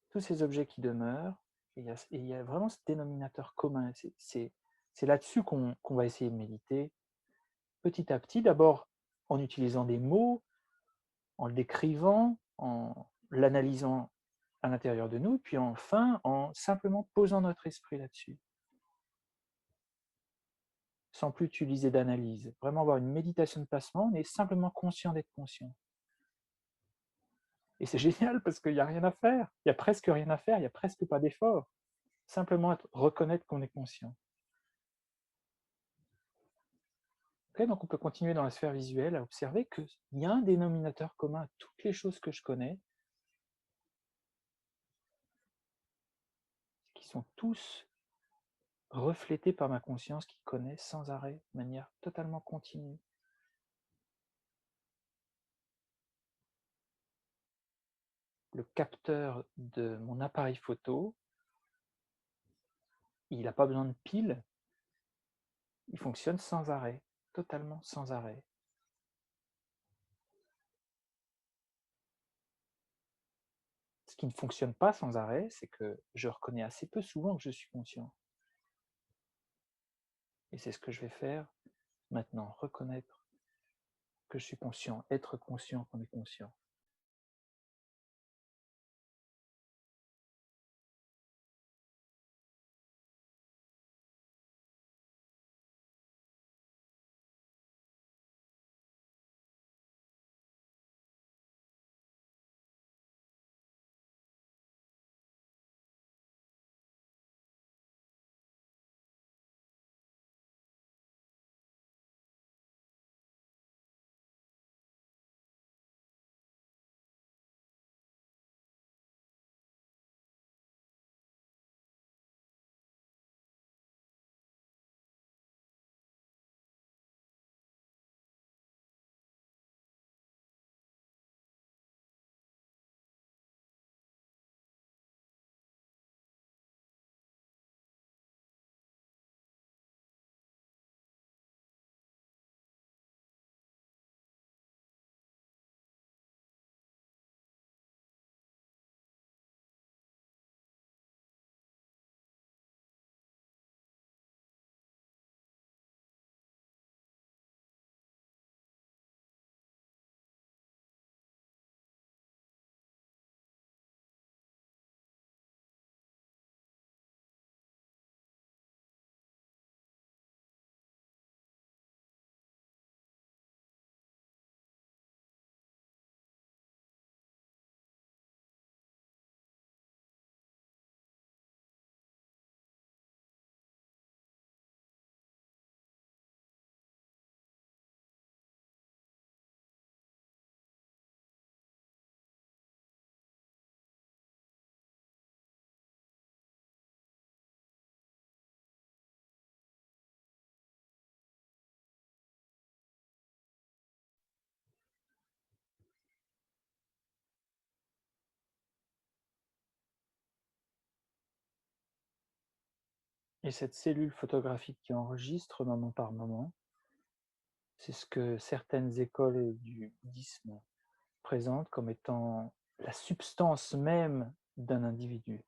tous ces objets qui demeurent, et il y a vraiment ce dénominateur commun. C'est là-dessus qu'on va essayer de méditer petit à petit, d'abord en utilisant des mots, en le décrivant, en l'analysant à l'intérieur de nous, puis enfin en simplement posant notre esprit là-dessus, sans plus utiliser d'analyse. Vraiment avoir une méditation de placement, on est simplement conscient d'être conscient. Et c'est génial parce qu'il n'y a rien à faire, il n'y a presque rien à faire, il n'y a presque pas d'effort. Simplement reconnaître qu'on est conscient. Okay, donc on peut continuer dans la sphère visuelle à observer qu'il y a un dénominateur commun à toutes les choses que je connais, qui sont tous reflétés par ma conscience qui connaît sans arrêt, de manière totalement continue. Le capteur de mon appareil photo, il n'a pas besoin de pile, il fonctionne sans arrêt, totalement sans arrêt. Ce qui ne fonctionne pas sans arrêt, c'est que je reconnais assez peu souvent que je suis conscient. Et c'est ce que je vais faire maintenant, reconnaître que je suis conscient, être conscient qu'on est conscient. Et cette cellule photographique qui enregistre moment par moment, c'est ce que certaines écoles du bouddhisme présentent comme étant la substance même d'un individu.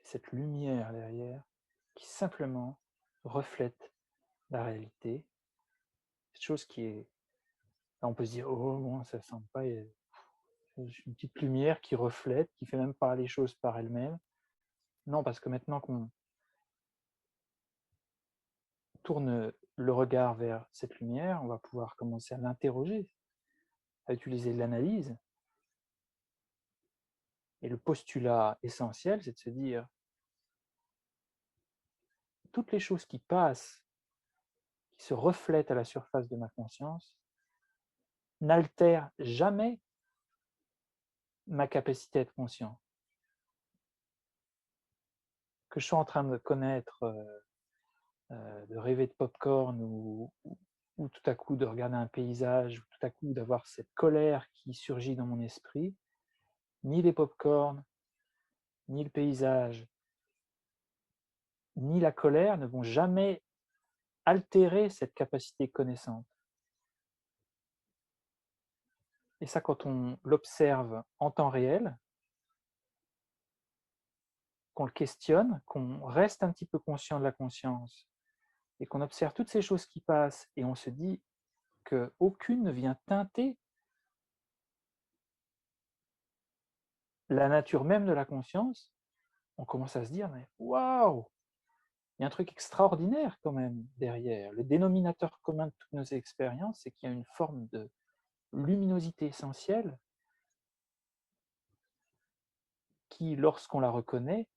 Cette lumière derrière qui simplement reflète la réalité. Cette chose qui est... On peut se dire, oh, bon, ça ne semble pas... une petite lumière qui reflète, qui fait même pas les choses par elle-même. Non, parce que maintenant qu'on tourne le regard vers cette lumière, on va pouvoir commencer à l'interroger, à utiliser l'analyse. Et le postulat essentiel, c'est de se dire, toutes les choses qui passent, qui se reflètent à la surface de ma conscience, n'altèrent jamais ma capacité à être conscient. Que je sois en train de connaître, de rêver de pop-corn ou tout à coup de regarder un paysage, ou tout à coup d'avoir cette colère qui surgit dans mon esprit, ni les pop-corn, ni le paysage, ni la colère ne vont jamais altérer cette capacité connaissante. Et ça, quand on l'observe en temps réel, qu'on le questionne, qu'on reste un petit peu conscient de la conscience, et qu'on observe toutes ces choses qui passent, et on se dit qu'aucune ne vient teinter la nature même de la conscience, on commence à se dire, mais waouh, il y a un truc extraordinaire quand même derrière. Le dénominateur commun de toutes nos expériences, c'est qu'il y a une forme de luminosité essentielle qui, lorsqu'on la reconnaît,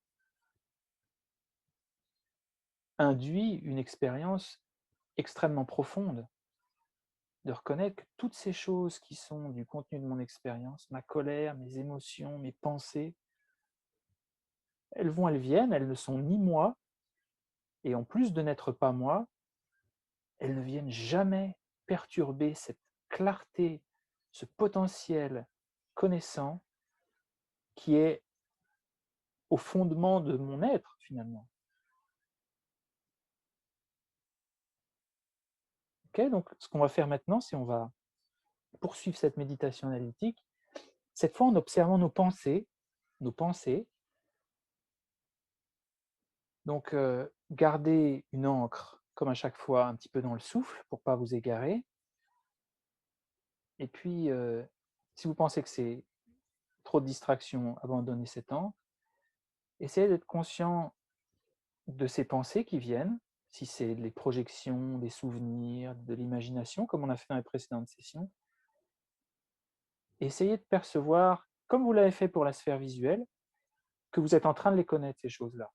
induit une expérience extrêmement profonde, de reconnaître que toutes ces choses qui sont du contenu de mon expérience, ma colère, mes émotions, mes pensées, elles vont, elles viennent, elles ne sont ni moi, et en plus de n'être pas moi, elles ne viennent jamais perturber cette clarté, ce potentiel connaissant qui est au fondement de mon être finalement. Okay, donc ce qu'on va faire maintenant, c'est on va poursuivre cette méditation analytique, cette fois en observant nos pensées. Donc gardez une encre, comme à chaque fois, un petit peu dans le souffle pour ne pas vous égarer. Et puis, si vous pensez que c'est trop de distraction, abandonnez cette encre. Essayez d'être conscient de ces pensées qui viennent, si c'est les projections, des souvenirs, de l'imagination, comme on a fait dans les précédentes sessions. Essayez de percevoir, comme vous l'avez fait pour la sphère visuelle, que vous êtes en train de les connaître, ces choses-là.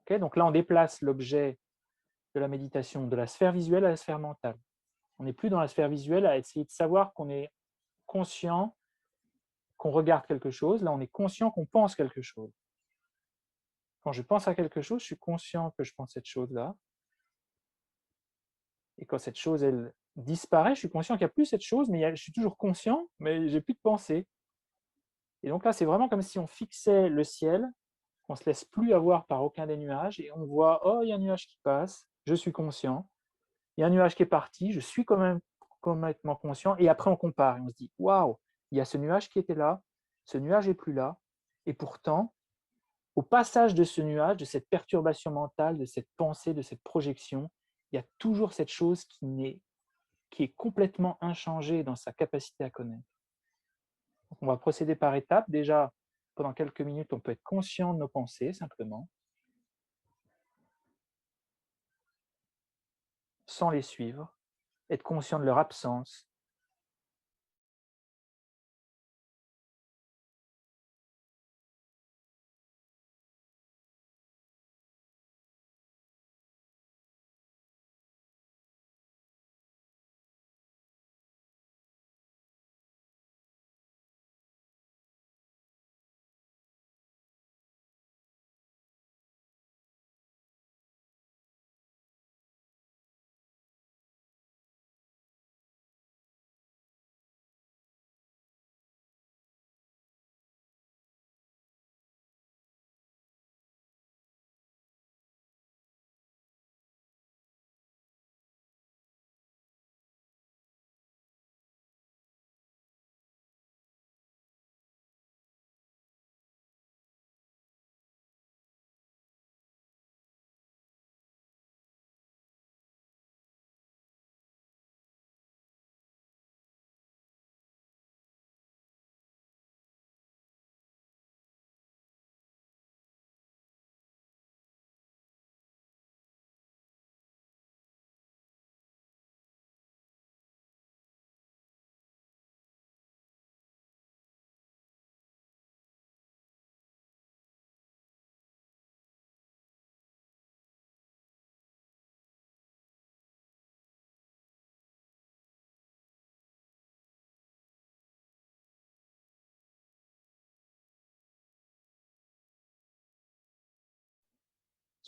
Okay, donc là, on déplace l'objet de la méditation de la sphère visuelle à la sphère mentale. On n'est plus dans la sphère visuelle à essayer de savoir qu'on est conscient qu'on regarde quelque chose. Là, on est conscient qu'on pense quelque chose. Quand je pense à quelque chose, je suis conscient que je pense cette chose-là. Et quand cette chose, elle disparaît, je suis conscient qu'il n'y a plus cette chose, mais je suis toujours conscient, mais j'ai plus de pensée. Et donc là, c'est vraiment comme si on fixait le ciel, qu'on ne se laisse plus avoir par aucun des nuages, et on voit, oh, il y a un nuage qui passe, je suis conscient. Il y a un nuage qui est parti, je suis quand même complètement conscient, et après on compare, et on se dit, waouh, il y a ce nuage qui était là, ce nuage n'est plus là, et pourtant, au passage de ce nuage, de cette perturbation mentale, de cette pensée, de cette projection, il y a toujours cette chose qui est complètement inchangée dans sa capacité à connaître. Donc on va procéder par étapes. Déjà, pendant quelques minutes, on peut être conscient de nos pensées, simplement, sans les suivre, être conscient de leur absence,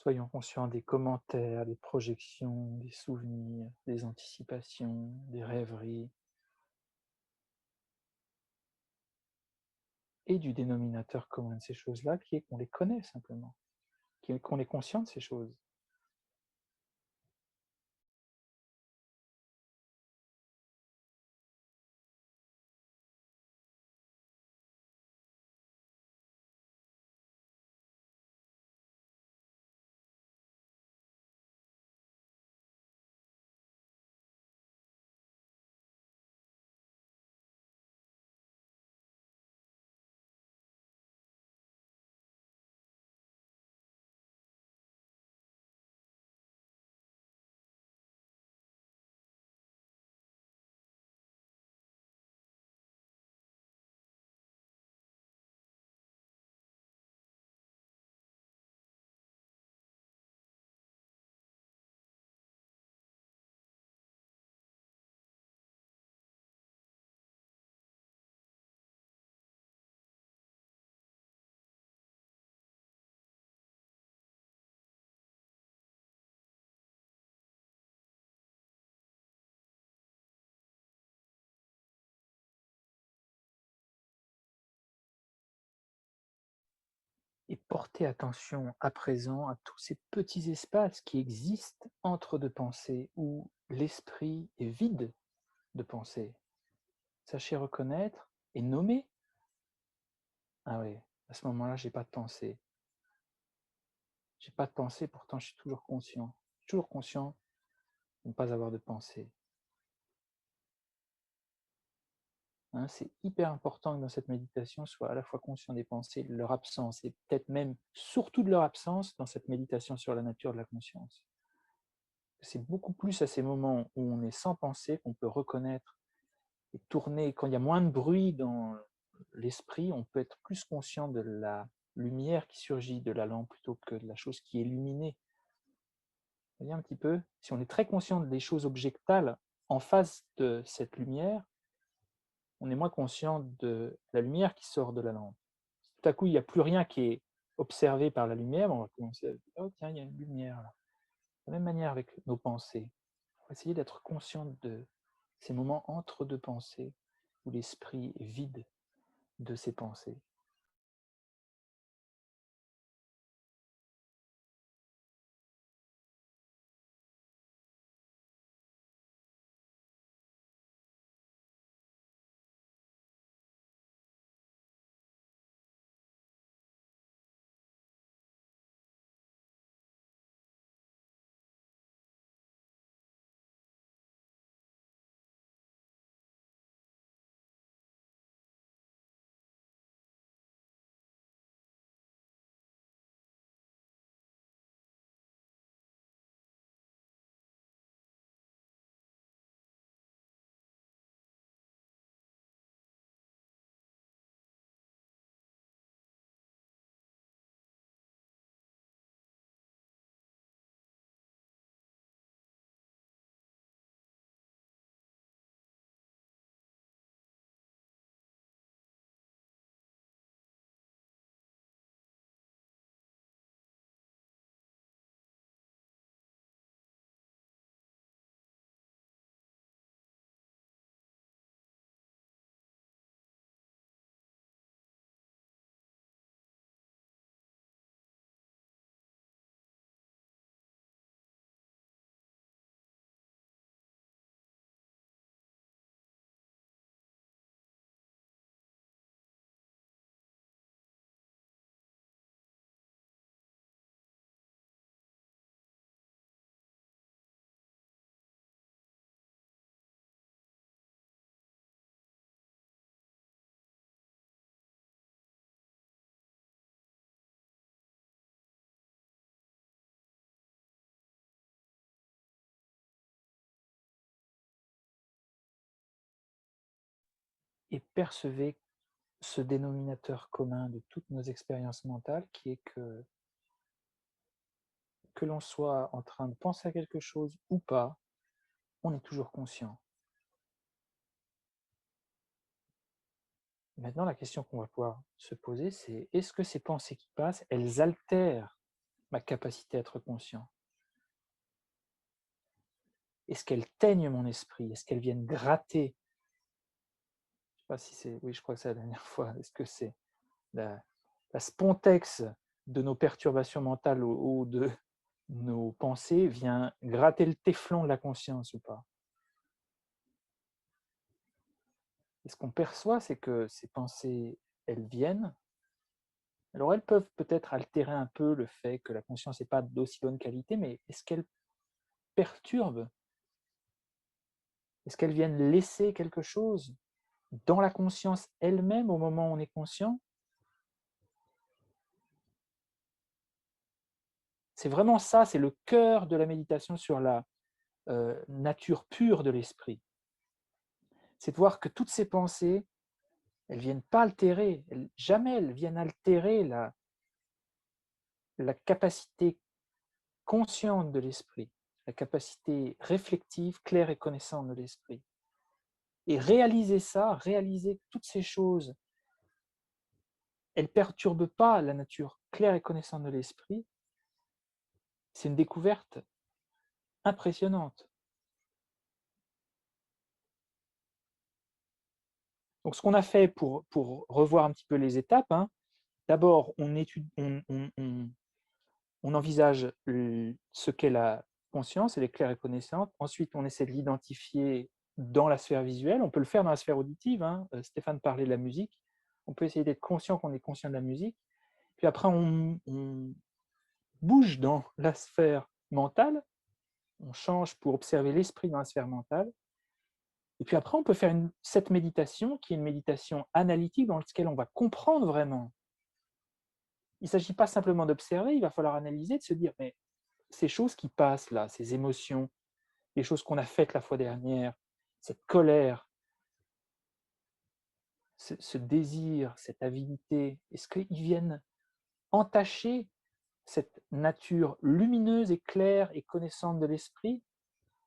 Soyons conscients des commentaires, des projections, des souvenirs, des anticipations, des rêveries et du dénominateur commun de ces choses-là qui est qu'on les connaît simplement, qu'on est conscient de ces choses. Et porter attention à présent à tous ces petits espaces qui existent entre deux pensées, où l'esprit est vide de pensée. Sachez reconnaître et nommer. Ah oui, à ce moment-là, j'ai pas de pensée. J'ai pas de pensée, pourtant je suis toujours conscient. Toujours conscient de ne pas avoir de pensée. Hein, c'est hyper important que dans cette méditation, soit à la fois conscient des pensées, de leur absence, et peut-être même surtout de leur absence dans cette méditation sur la nature de la conscience. C'est beaucoup plus à ces moments où on est sans pensée qu'on peut reconnaître et tourner, quand il y a moins de bruit dans l'esprit, on peut être plus conscient de la lumière qui surgit de la lampe plutôt que de la chose qui est illuminée. Vous voyez un petit peu? Si on est très conscient des choses objectales en face de cette lumière, on est moins conscient de la lumière qui sort de la lampe. Si tout à coup, il n'y a plus rien qui est observé par la lumière, on va commencer à dire, oh tiens, il y a une lumière là. De la même manière avec nos pensées. Il faut essayer d'être conscient de ces moments entre deux pensées, où l'esprit est vide de ses pensées. Et percevez ce dénominateur commun de toutes nos expériences mentales qui est que l'on soit en train de penser à quelque chose ou pas, on est toujours conscient. Maintenant, la question qu'on va pouvoir se poser, c'est est-ce que ces pensées qui passent, elles altèrent ma capacité à être conscient? Est-ce qu'elles teignent mon esprit? Est-ce qu'elles viennent gratter? Je sais pas si c'est oui, je crois que c'est la dernière fois. Est-ce que c'est la la spontex de nos perturbations mentales ou de nos pensées vient gratter le téflon de la conscience ou pas? Et ce qu'on perçoit, c'est que ces pensées, elles viennent. Alors elles peuvent peut-être altérer un peu le fait que la conscience n'est pas d'aussi bonne qualité, mais est-ce qu'elles perturbent? Est-ce qu'elles viennent laisser quelque chose dans la conscience elle-même au moment où on est conscient? C'est vraiment ça, c'est le cœur de la méditation sur la, nature pure de l'esprit. C'est de voir que toutes ces pensées, elles viennent pas altérer, jamais elles viennent altérer la capacité consciente de l'esprit, la capacité réflective, claire et connaissante de l'esprit. Et réaliser ça, réaliser que toutes ces choses, elles ne perturbent pas la nature claire et connaissante de l'esprit, c'est une découverte impressionnante. Donc ce qu'on a fait pour revoir un petit peu les étapes, hein, d'abord on envisage ce qu'est la conscience, elle est claire et connaissante. Ensuite, on essaie de l'identifier dans la sphère visuelle. On peut le faire dans la sphère auditive, hein. Stéphane parlait de la musique. On peut essayer d'être conscient qu'on est conscient de la musique. Puis après, on bouge dans la sphère mentale. On change pour observer l'esprit dans la sphère mentale. Et puis après, on peut faire cette méditation qui est une méditation analytique dans laquelle on va comprendre vraiment. Il ne s'agit pas simplement d'observer, il va falloir analyser, de se dire, mais ces choses qui passent là, ces émotions, les choses qu'on a faites la fois dernière, cette colère, ce désir, cette avidité, est-ce qu'ils viennent entacher cette nature lumineuse et claire et connaissante de l'esprit?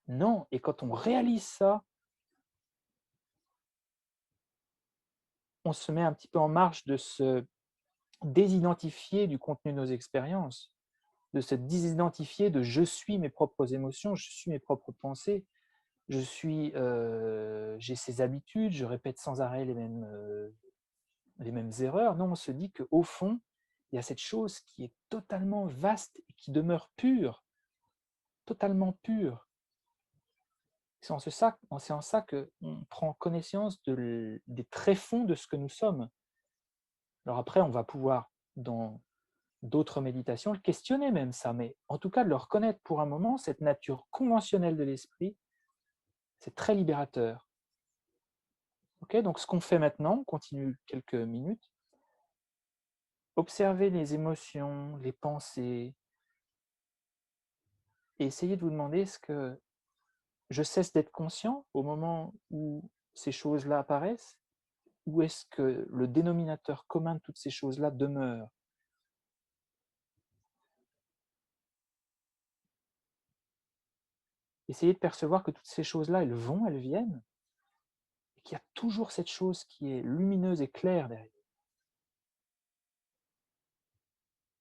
Non, et quand on réalise ça, on se met un petit peu en marche de se désidentifier du contenu de nos expériences, de se désidentifier de je suis mes propres émotions, je suis mes propres pensées, j'ai ces habitudes, je répète sans arrêt les mêmes erreurs. Non, on se dit qu'au fond, il y a cette chose qui est totalement vaste et qui demeure pure, totalement pure. C'est en ça qu'on prend connaissance des tréfonds de ce que nous sommes. Alors après, on va pouvoir, dans d'autres méditations, le questionner même ça, mais en tout cas de le reconnaître pour un moment, cette nature conventionnelle de l'esprit, c'est très libérateur. Ok, donc ce qu'on fait maintenant, on continue quelques minutes, observez les émotions, les pensées, et essayez de vous demander, est-ce que je cesse d'être conscient au moment où ces choses-là apparaissent, ou est-ce que le dénominateur commun de toutes ces choses-là demeure? Essayez de percevoir que toutes ces choses-là, elles vont, elles viennent, et qu'il y a toujours cette chose qui est lumineuse et claire derrière.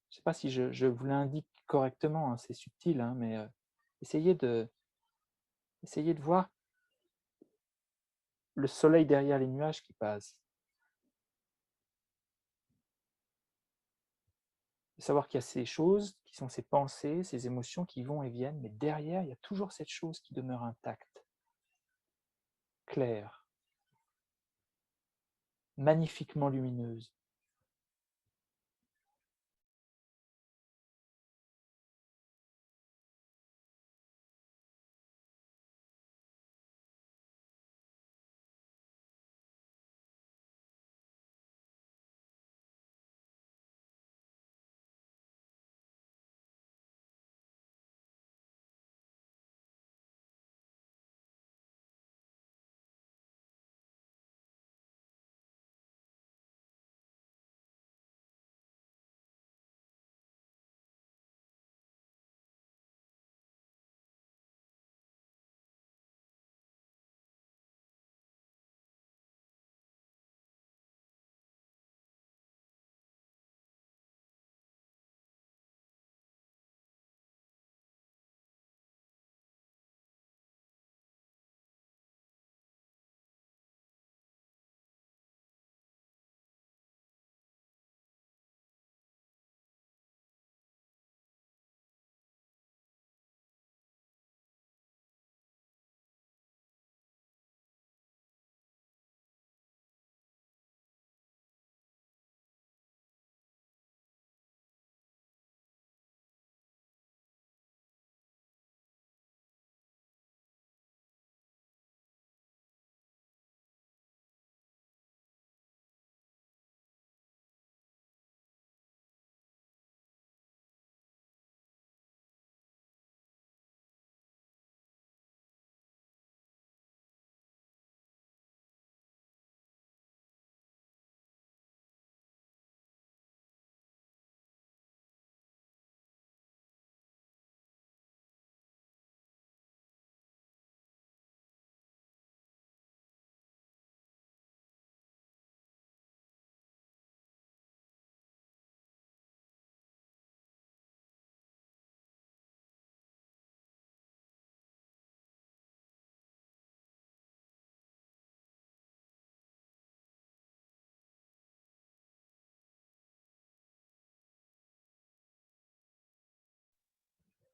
Je ne sais pas si je vous l'indique correctement, hein, c'est subtil, hein, mais essayez de, essayez de voir le soleil derrière les nuages qui passent. De savoir qu'il y a ces choses qui sont ces pensées, ces émotions qui vont et viennent, mais derrière, il y a toujours cette chose qui demeure intacte, claire, magnifiquement lumineuse.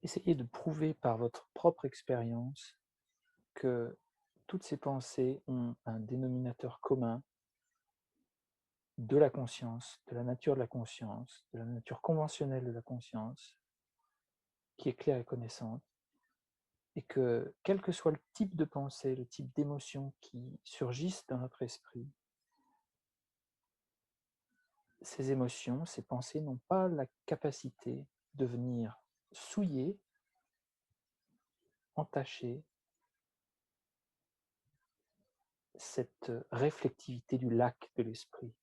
essayez de prouver par votre propre expérience que toutes ces pensées ont un dénominateur commun de la conscience, de la nature de la conscience, de la nature conventionnelle de la conscience, qui est claire et connaissante, et que quel que soit le type de pensée, le type d'émotion qui surgissent dans notre esprit, ces émotions, ces pensées n'ont pas la capacité de venir souiller, entacher cette réflectivité du lac de l'esprit.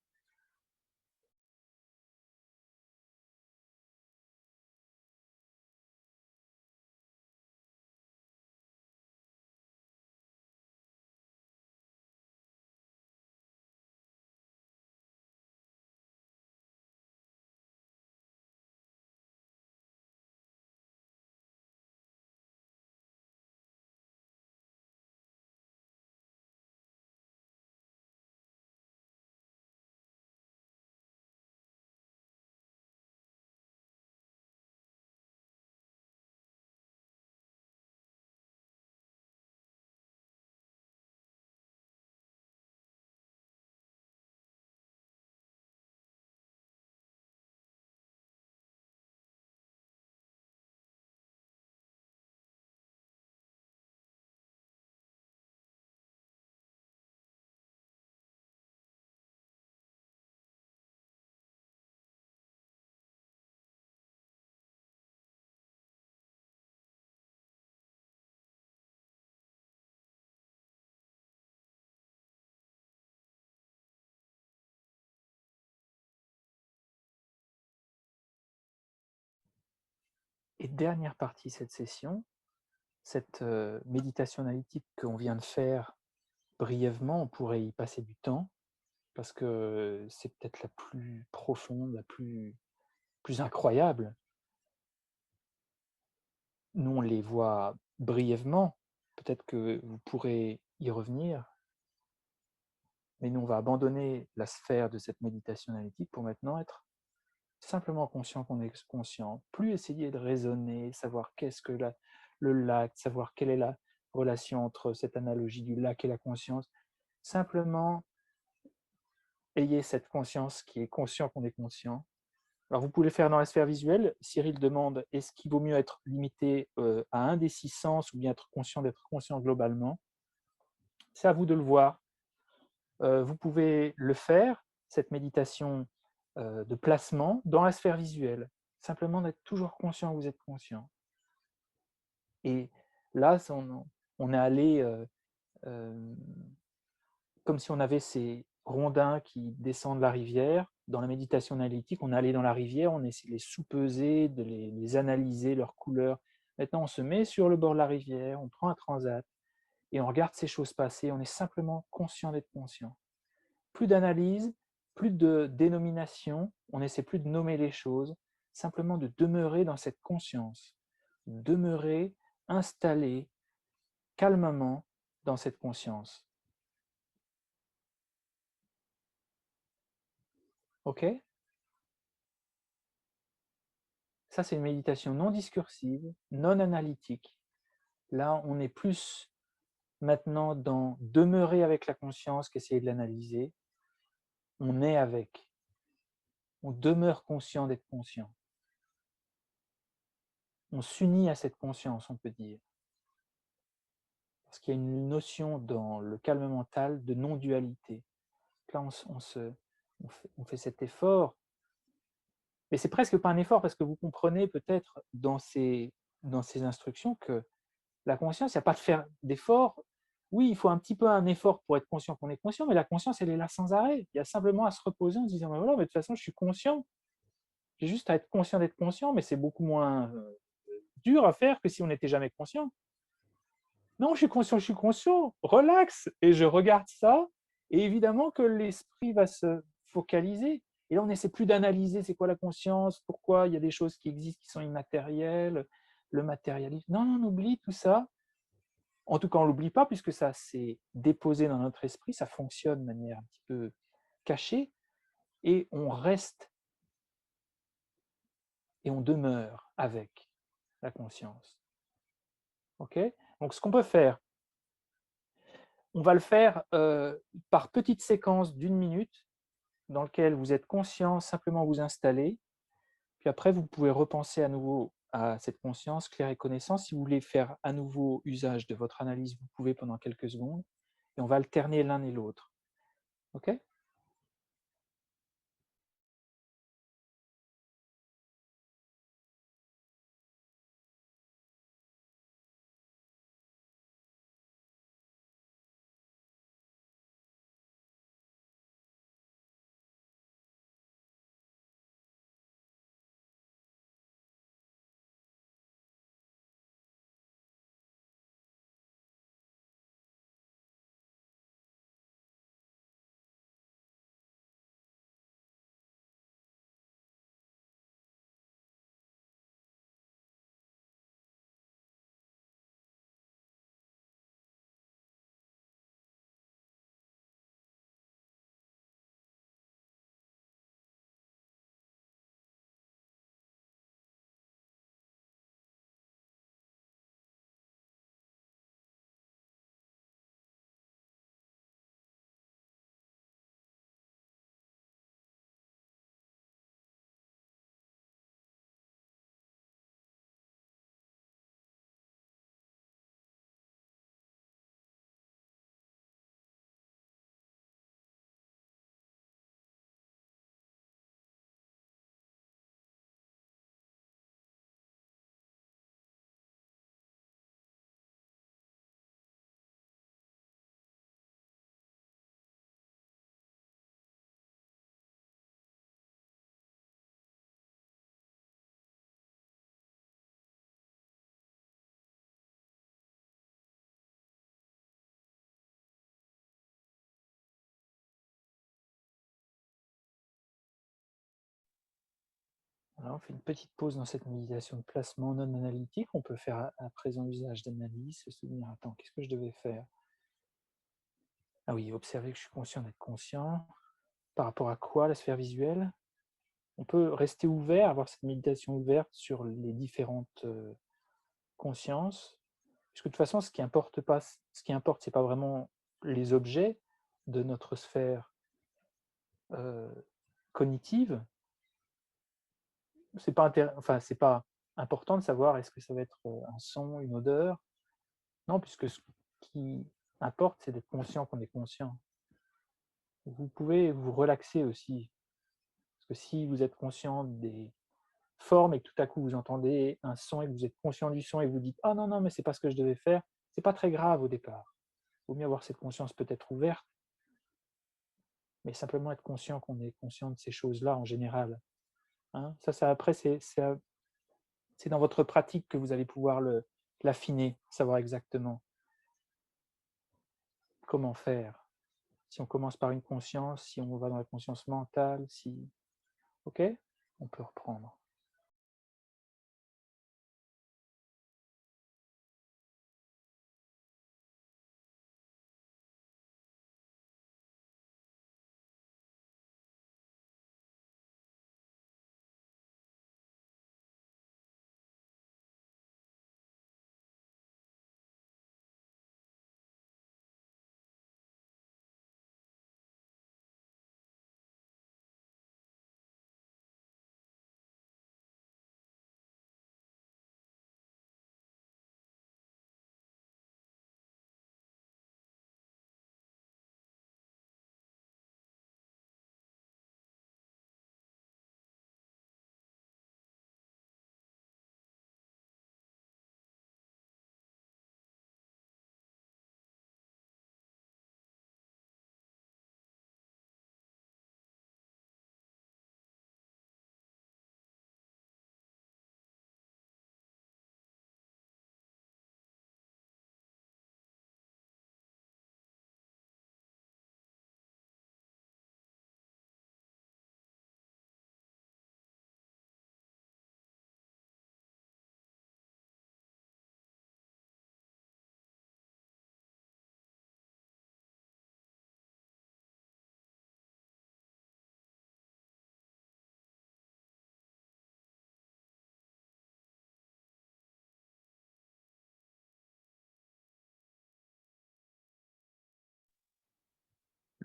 Et dernière partie de cette session, cette méditation analytique qu'on vient de faire brièvement, on pourrait y passer du temps, parce que c'est peut-être la plus profonde, la plus incroyable. Nous, on les voit brièvement, peut-être que vous pourrez y revenir, mais nous, on va abandonner la sphère de cette méditation analytique pour maintenant être simplement conscient qu'on est conscient, plus essayer de raisonner, savoir qu'est-ce que le lac, savoir quelle est la relation entre cette analogie du lac et la conscience. Simplement, ayez cette conscience qui est conscient qu'on est conscient. Alors, vous pouvez le faire dans la sphère visuelle. Cyril demande, est-ce qu'il vaut mieux être limité à un des 6 sens ou bien être conscient d'être conscient globalement? C'est à vous de le voir. Vous pouvez le faire, cette méditation de placement, dans la sphère visuelle. Simplement d'être toujours conscient que vous êtes conscient. Et là, on est allé comme si on avait ces rondins qui descendent la rivière. Dans la méditation analytique, on est allé dans la rivière, on essaie de les sous-peser, de les analyser, leurs couleurs. Maintenant, on se met sur le bord de la rivière, on prend un transat et on regarde ces choses passer, on est simplement conscient d'être conscient. Plus d'analyse, plus de dénomination, on n'essaie plus de nommer les choses, simplement de demeurer dans cette conscience, demeurer installé calmement dans cette conscience. OK? Ça, c'est une méditation non discursive, non analytique. Là, on est plus maintenant dans demeurer avec la conscience qu'essayer de l'analyser. On est avec. On demeure conscient d'être conscient. On s'unit à cette conscience, on peut dire. Parce qu'il y a une notion dans le calme mental de non-dualité. Là, on fait cet effort. Mais c'est presque pas un effort, parce que vous comprenez peut-être dans ces instructions que la conscience, il n'y a pas de faire d'effort. Oui, il faut un petit peu un effort pour être conscient qu'on est conscient, mais la conscience, elle est là sans arrêt. Il y a simplement à se reposer en se disant, voilà, mais de toute façon, je suis conscient. J'ai juste à être conscient d'être conscient, mais c'est beaucoup moins dur à faire que si on n'était jamais conscient. Non, je suis conscient, relax, et je regarde ça, et évidemment que l'esprit va se focaliser. Et là, on n'essaie plus d'analyser c'est quoi la conscience, pourquoi il y a des choses qui existent qui sont immatérielles, le matérialisme. Non, on oublie tout ça. En tout cas, on ne l'oublie pas puisque ça s'est déposé dans notre esprit, ça fonctionne de manière un petit peu cachée, et on reste et on demeure avec. la conscience. OK? Donc ce qu'on peut faire, on va le faire, par petites séquences d'1 minute dans lequel vous êtes conscient, simplement vous installer, puis après vous pouvez repenser à nouveau à cette conscience claire et connaissance. Si vous voulez faire à nouveau usage de votre analyse, vous pouvez pendant quelques secondes et on va alterner l'un et l'autre. OK? Voilà, on fait une petite pause dans cette méditation de placement non analytique. On peut faire à présent usage d'analyse, se souvenir, attends, qu'est-ce que je devais faire? Ah oui, observer que je suis conscient d'être conscient. Par rapport à quoi la sphère visuelle? On peut rester ouvert, avoir cette méditation ouverte sur les différentes consciences. Parce que de toute façon, ce qui importe, c'est pas vraiment les objets de notre sphère euh, cognitive. C'est pas important de savoir est-ce que ça va être un son, une odeur. Non, puisque ce qui importe, c'est d'être conscient qu'on est conscient. Vous pouvez vous relaxer aussi, parce que si vous êtes conscient des formes et que tout à coup vous entendez un son et que vous êtes conscient du son et vous dites: «Ah non, non, mais c'est pas ce que je devais faire», c'est pas très grave au départ. Il vaut mieux avoir cette conscience peut-être ouverte, mais simplement être conscient qu'on est conscient de ces choses-là en général, hein. Ça après c'est dans votre pratique que vous allez pouvoir l'affiner, savoir exactement comment faire. Si on commence par une conscience, si on va dans la conscience mentale, si OK? On peut reprendre.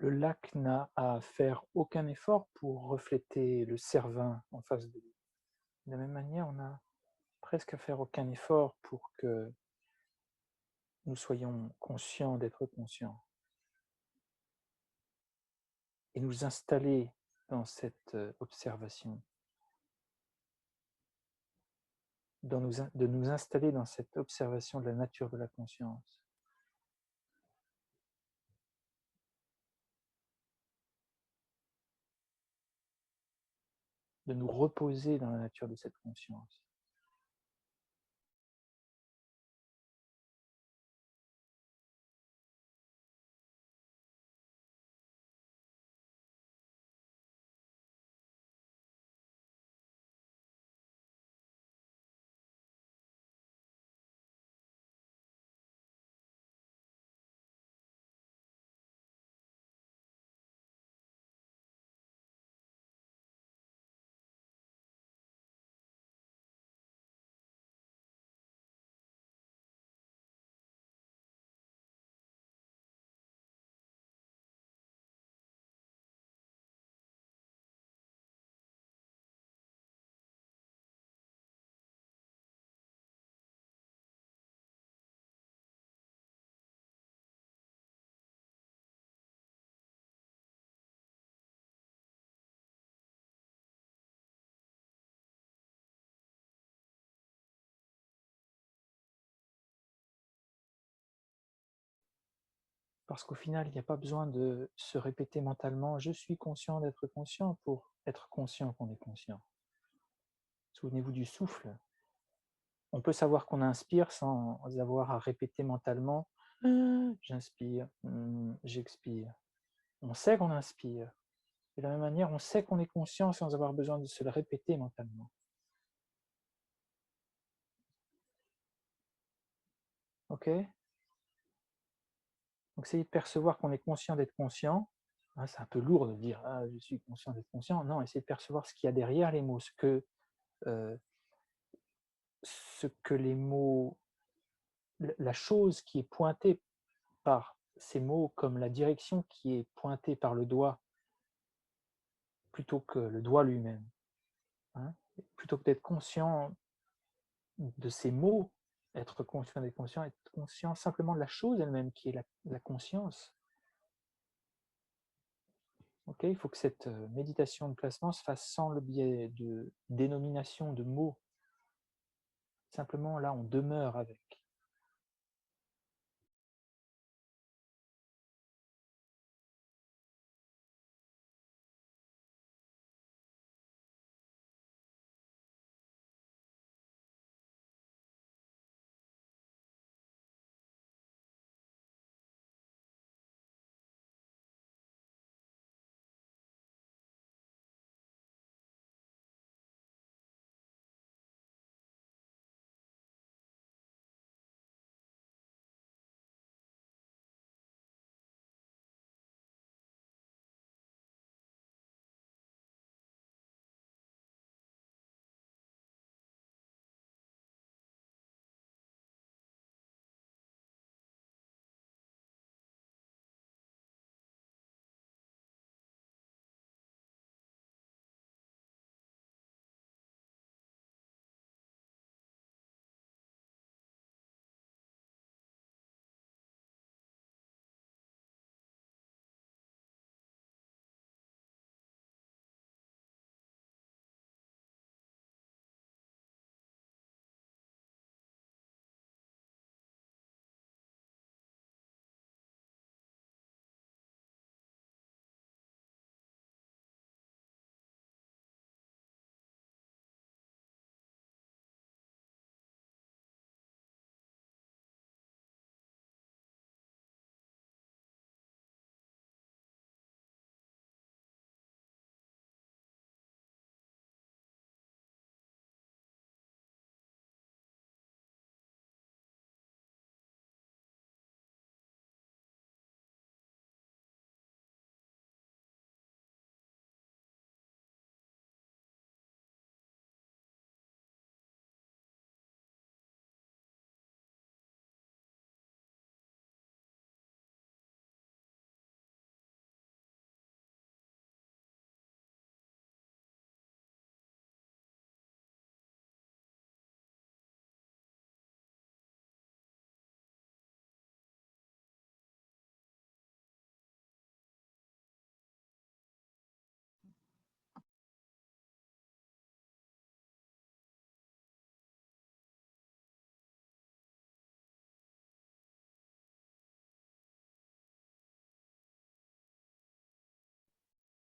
Le lac n'a à faire aucun effort pour refléter le Cervin en face de lui. De la même manière, on n'a presque à faire aucun effort pour que nous soyons conscients d'être conscients et nous installer dans cette observation, de nous installer dans cette observation de la nature de la conscience. De nous reposer dans la nature de cette conscience. Parce qu'au final, il n'y a pas besoin de se répéter mentalement « je suis conscient d'être conscient » pour être conscient qu'on est conscient. Souvenez-vous du souffle. On peut savoir qu'on inspire sans avoir à répéter mentalement « j'inspire, j'expire ». On sait qu'on inspire. De la même manière, on sait qu'on est conscient sans avoir besoin de se le répéter mentalement. Ok? Donc, essayez de percevoir qu'on est conscient d'être conscient. Hein, c'est un peu lourd de dire ah, je suis conscient d'être conscient. Non, essayez de percevoir ce qu'il y a derrière les mots, euh, ce que les mots, la chose qui est pointée par ces mots, comme la direction qui est pointée par le doigt, plutôt que le doigt lui-même. Hein. Plutôt que d'être conscient de ces mots, être conscient simplement de la chose elle-même, qui est la conscience. Okay, il faut que cette méditation de placement se fasse sans le biais de dénomination de mots. Simplement, là, on demeure avec.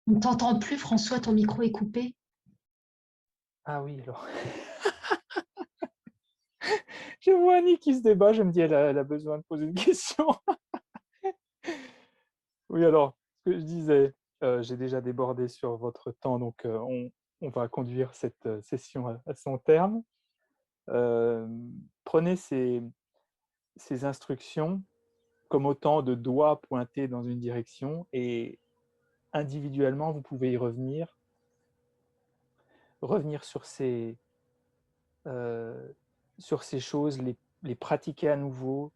On ne t'entend plus, François, ton micro est coupé. Ah oui, alors. Je vois Annie qui se débat, je me dis, elle a besoin de poser une question. Oui, alors, ce que je disais, j'ai déjà débordé sur votre temps, donc on va conduire cette session à son terme. Prenez ces instructions comme autant de doigts pointés dans une direction et individuellement, vous pouvez y revenir sur ces choses, les pratiquer à nouveau,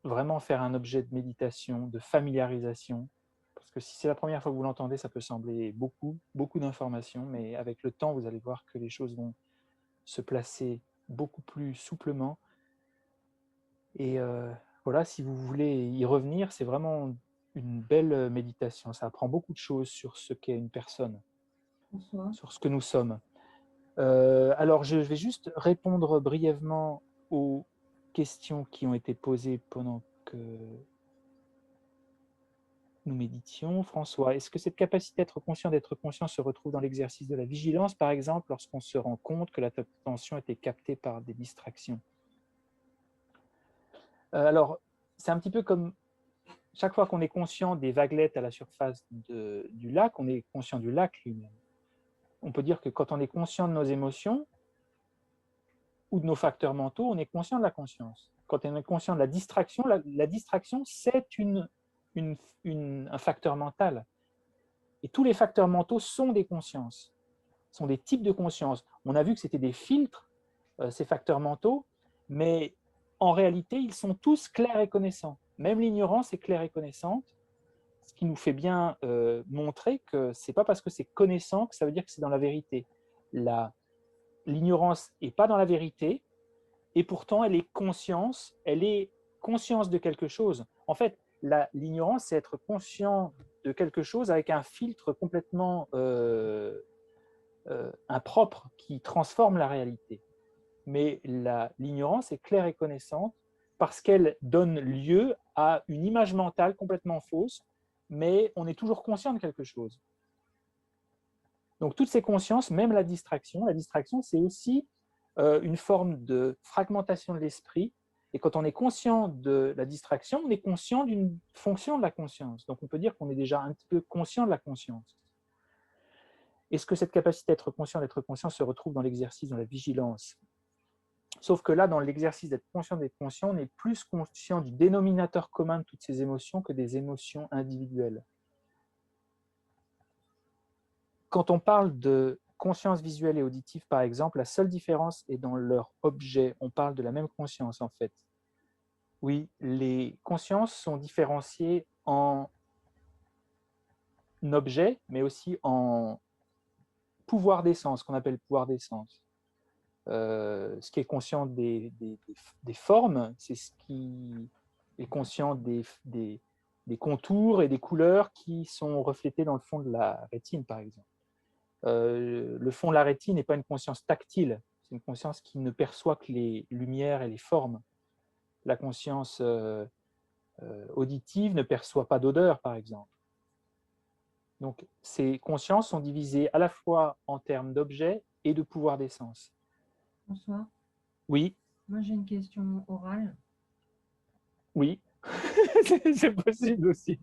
vraiment faire un objet de méditation, de familiarisation. Parce que si c'est la première fois que vous l'entendez, ça peut sembler beaucoup, beaucoup d'informations, mais avec le temps, vous allez voir que les choses vont se placer beaucoup plus souplement. Et voilà, si vous voulez y revenir, c'est vraiment une belle méditation. Ça apprend beaucoup de choses sur ce qu'est une personne, François. sur ce que nous sommes. Alors, je vais juste répondre brièvement aux questions qui ont été posées pendant que nous méditions. François, est-ce que cette capacité d'être conscient se retrouve dans l'exercice de la vigilance, par exemple, lorsqu'on se rend compte que l'attention était captée par des distractions? Alors, c'est un petit peu comme chaque fois qu'on est conscient des vaguelettes à la surface du lac, on est conscient du lac lui-même. On peut dire que quand on est conscient de nos émotions ou de nos facteurs mentaux, on est conscient de la conscience. Quand on est conscient de la distraction, la distraction, c'est un facteur mental. Et tous les facteurs mentaux sont des consciences, sont des types de conscience. On a vu que c'était des filtres, ces facteurs mentaux, mais en réalité, ils sont tous clairs et connaissants. Même l'ignorance est claire et connaissante, ce qui nous fait bien montrer que ce n'est pas parce que c'est connaissant que ça veut dire que c'est dans la vérité. L'ignorance n'est pas dans la vérité, et pourtant elle est conscience de quelque chose. En fait, l'ignorance, c'est être conscient de quelque chose avec un filtre complètement impropre qui transforme la réalité. Mais l'ignorance est claire et connaissante parce qu'elle donne lieu à une image mentale complètement fausse, mais on est toujours conscient de quelque chose. Donc toutes ces consciences, même la distraction, c'est aussi une forme de fragmentation de l'esprit. Et quand on est conscient de la distraction, on est conscient d'une fonction de la conscience. Donc on peut dire qu'on est déjà un petit peu conscient de la conscience. Est-ce que cette capacité d'être conscient se retrouve dans l'exercice, dans la vigilance? Sauf que là, dans l'exercice d'être conscient, on est plus conscient du dénominateur commun de toutes ces émotions que des émotions individuelles. Quand on parle de conscience visuelle et auditive, par exemple, la seule différence est dans leur objet. On parle de la même conscience, en fait. Oui, les consciences sont différenciées en objet, mais aussi en pouvoir des sens, qu'on appelle pouvoir des sens. Ce qui est conscient des formes, c'est ce qui est conscient des contours et des couleurs qui sont reflétés dans le fond de la rétine, par exemple. Le fond de la rétine n'est pas une conscience tactile, c'est une conscience qui ne perçoit que les lumières et les formes. La conscience auditive ne perçoit pas d'odeur, par exemple. Donc, ces consciences sont divisées à la fois en termes d'objets et de pouvoir des sens. François, oui. Moi j'ai une question orale. Oui, c'est possible aussi.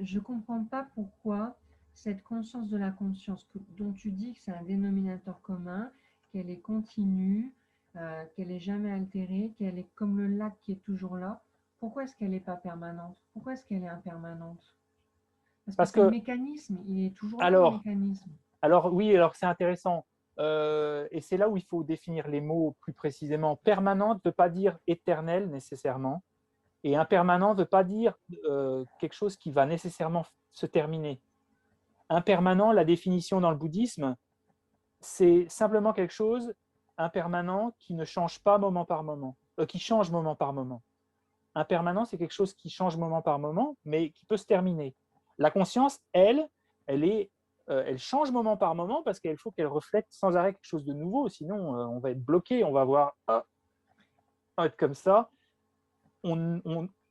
Je ne comprends pas pourquoi cette conscience de la conscience dont tu dis que c'est un dénominateur commun, qu'elle est continue, qu'elle n'est jamais altérée, qu'elle est comme le lac qui est toujours là, pourquoi est-ce qu'elle n'est pas permanente? Pourquoi est-ce qu'elle est impermanente? Parce que le mécanisme, il est toujours là, le mécanisme. Alors oui, alors c'est intéressant. Et c'est là où il faut définir les mots plus précisément. Permanente ne veut pas dire éternel nécessairement. Et impermanent ne veut pas dire quelque chose qui va nécessairement se terminer. Impermanent, la définition dans le bouddhisme, c'est simplement quelque chose impermanent qui ne change pas moment par moment, qui change moment par moment. Impermanent, c'est quelque chose qui change moment par moment, mais qui peut se terminer. La conscience, elle change moment par moment parce qu'il faut qu'elle reflète sans arrêt quelque chose de nouveau, sinon on va être bloqué, on va être comme ça.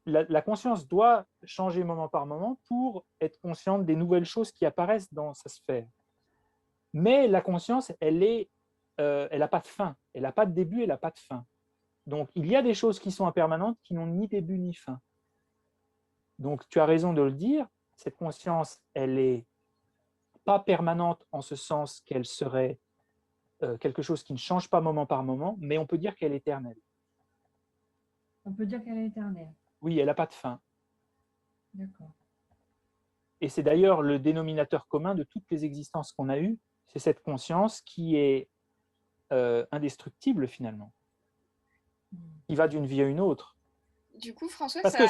la conscience doit changer moment par moment pour être consciente des nouvelles choses qui apparaissent dans sa sphère. Mais la conscience, elle n'a pas de fin. Elle n'a pas de début, elle n'a pas de fin. Donc, il y a des choses qui sont impermanentes qui n'ont ni début ni fin. Donc, tu as raison de le dire, cette conscience, elle n'est pas permanente en ce sens qu'elle serait quelque chose qui ne change pas moment par moment, mais on peut dire qu'elle est éternelle. On peut dire qu'elle est éternelle. Oui, elle n'a pas de fin. D'accord. Et c'est d'ailleurs le dénominateur commun de toutes les existences qu'on a eues, c'est cette conscience qui est indestructible finalement, qui va d'une vie à une autre. Du coup, François, Parce que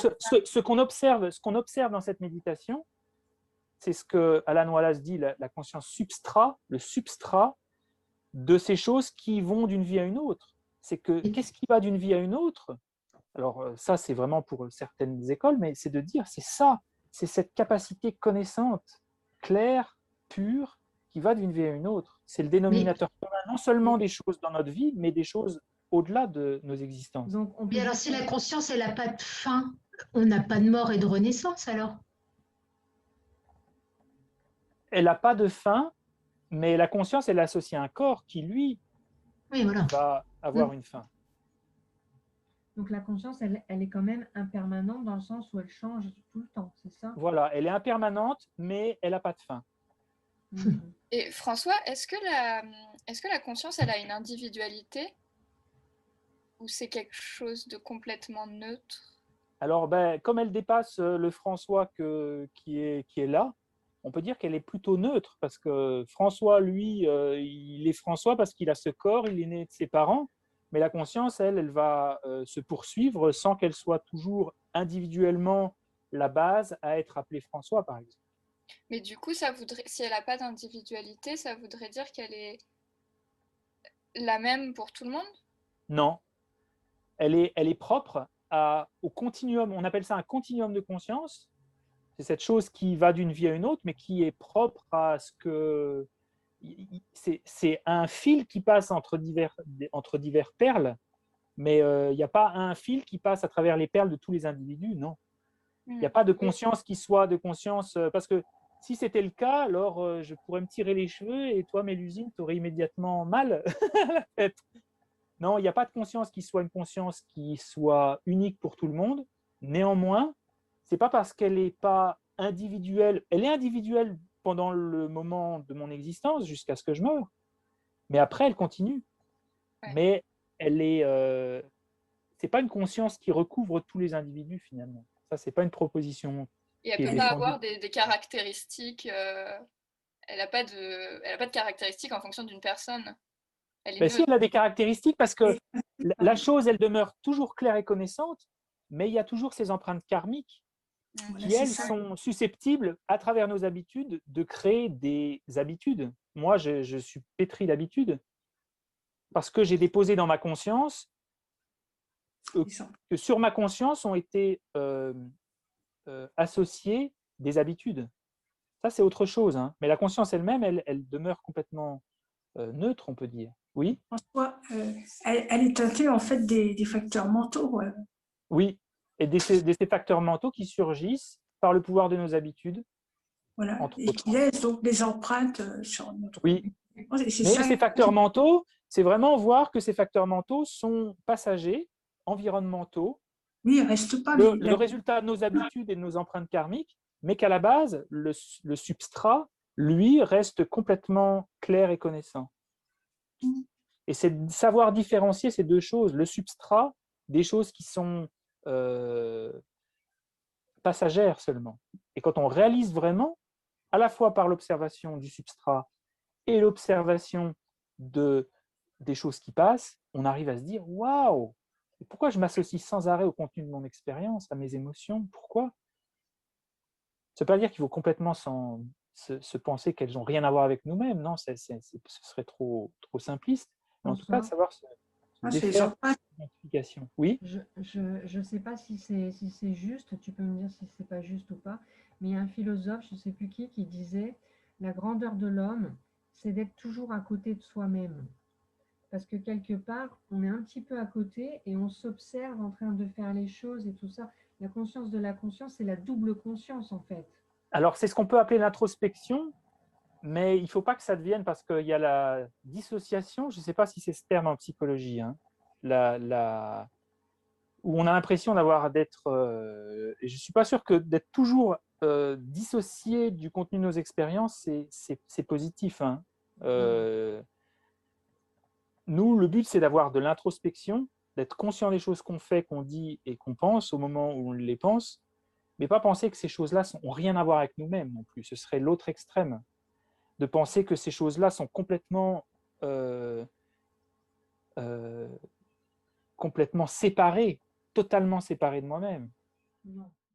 ce qu'on observe dans cette méditation, c'est ce que Alan Wallace dit, la conscience substrat, le substrat de ces choses qui vont d'une vie à une autre. C'est que qu'est-ce qui va d'une vie à une autre? Alors ça, c'est vraiment pour certaines écoles, mais c'est de dire, c'est ça, c'est cette capacité connaissante, claire, pure, qui va d'une vie à une autre. C'est le dénominateur commun, non seulement des choses dans notre vie, mais des choses au-delà de nos existences. Donc, Mais alors, si la conscience, elle n'a pas de fin, on n'a pas de mort et de renaissance, alors? Elle n'a pas de fin, mais la conscience, elle est associée à un corps qui, lui, oui, voilà, va avoir une fin. Donc, la conscience, elle est quand même impermanente dans le sens où elle change tout le temps, c'est ça? Voilà, elle est impermanente, mais elle n'a pas de fin. Et François, est-ce que la conscience, elle a une individualité ou c'est quelque chose de complètement neutre? Alors, comme elle dépasse le François qui est là, on peut dire qu'elle est plutôt neutre, parce que François, lui, il est François parce qu'il a ce corps, il est né de ses parents, mais la conscience, elle va se poursuivre sans qu'elle soit toujours individuellement la base à être appelée François, par exemple. Mais du coup, si elle n'a pas d'individualité, ça voudrait dire qu'elle est la même pour tout le monde? Non, elle est propre au continuum, on appelle ça un continuum de conscience. C'est cette chose qui va d'une vie à une autre, mais qui est propre à ce que... C'est un fil qui passe entre divers perles, mais il n'y a pas un fil qui passe à travers les perles de tous les individus, non. Il n'y a pas de conscience qui soit de conscience... parce que si c'était le cas, alors je pourrais me tirer les cheveux et toi, Mélusine, tu aurais immédiatement mal à la tête. Non, il n'y a pas de conscience qui soit une conscience qui soit unique pour tout le monde. Néanmoins, c'est pas parce qu'elle n'est pas individuelle. Elle est individuelle pendant le moment de mon existence jusqu'à ce que je meure. Mais après, elle continue. Ouais. Mais elle est. C'est pas une conscience qui recouvre tous les individus finalement. Ça, c'est pas une proposition. Et elle ne peut pas avoir des caractéristiques. Elle n'a pas de caractéristiques en fonction d'une personne. Si, elle a des caractéristiques parce que la chose, elle demeure toujours claire et connaissante, mais il y a toujours ces empreintes karmiques qui, elles, sont susceptibles, à travers nos habitudes, de créer des habitudes. Moi, je suis pétri d'habitudes parce que j'ai déposé dans ma conscience que sur ma conscience ont été associées des habitudes. Ça, c'est autre chose. Hein. Mais la conscience elle-même, elle demeure complètement neutre, on peut dire. Oui. François, elle est teintée en fait des facteurs mentaux. Ouais. Oui, et de ces facteurs mentaux qui surgissent par le pouvoir de nos habitudes. Voilà, et qui laissent donc des empreintes sur notre... Oui, mais ces facteurs mentaux, c'est vraiment voir que ces facteurs mentaux sont passagers, environnementaux. Oui, ils ne restent pas. Le résultat de nos habitudes et de nos empreintes karmiques, mais qu'à la base, le substrat, lui, reste complètement clair et connaissant. Et c'est de savoir différencier ces deux choses, le substrat des choses qui sont passagères seulement. Et quand on réalise vraiment, à la fois par l'observation du substrat et l'observation des choses qui passent, on arrive à se dire « Waouh, pourquoi je m'associe sans arrêt au contenu de mon expérience, à mes émotions? Pourquoi ?» Ça ne veut pas dire qu'il faut complètement se penser qu'elles n'ont rien à voir avec nous-mêmes. Non, ce serait trop simpliste. Mais en tout cas, de savoir se défaire de l'identification. Oui. Je ne sais pas si c'est juste, tu peux me dire si ce n'est pas juste ou pas, mais il y a un philosophe, je ne sais plus qui disait « La grandeur de l'homme, c'est d'être toujours à côté de soi-même. » Parce que quelque part, on est un petit peu à côté et on s'observe en train de faire les choses et tout ça. La conscience de la conscience, c'est la double conscience, en fait. Alors, c'est ce qu'on peut appeler l'introspection, mais il ne faut pas que ça devienne, parce qu'il y a la dissociation, je ne sais pas si c'est ce terme en psychologie, hein, où on a l'impression d'être... et je ne suis pas sûr que d'être toujours dissocié du contenu de nos expériences, c'est positif. Hein. Nous, le but, c'est d'avoir de l'introspection, d'être conscient des choses qu'on fait, qu'on dit et qu'on pense au moment où on les pense, mais pas penser que ces choses-là n'ont rien à voir avec nous-mêmes non plus. Ce serait l'autre extrême, de penser que ces choses-là sont complètement séparées, totalement séparées de moi-même. Non.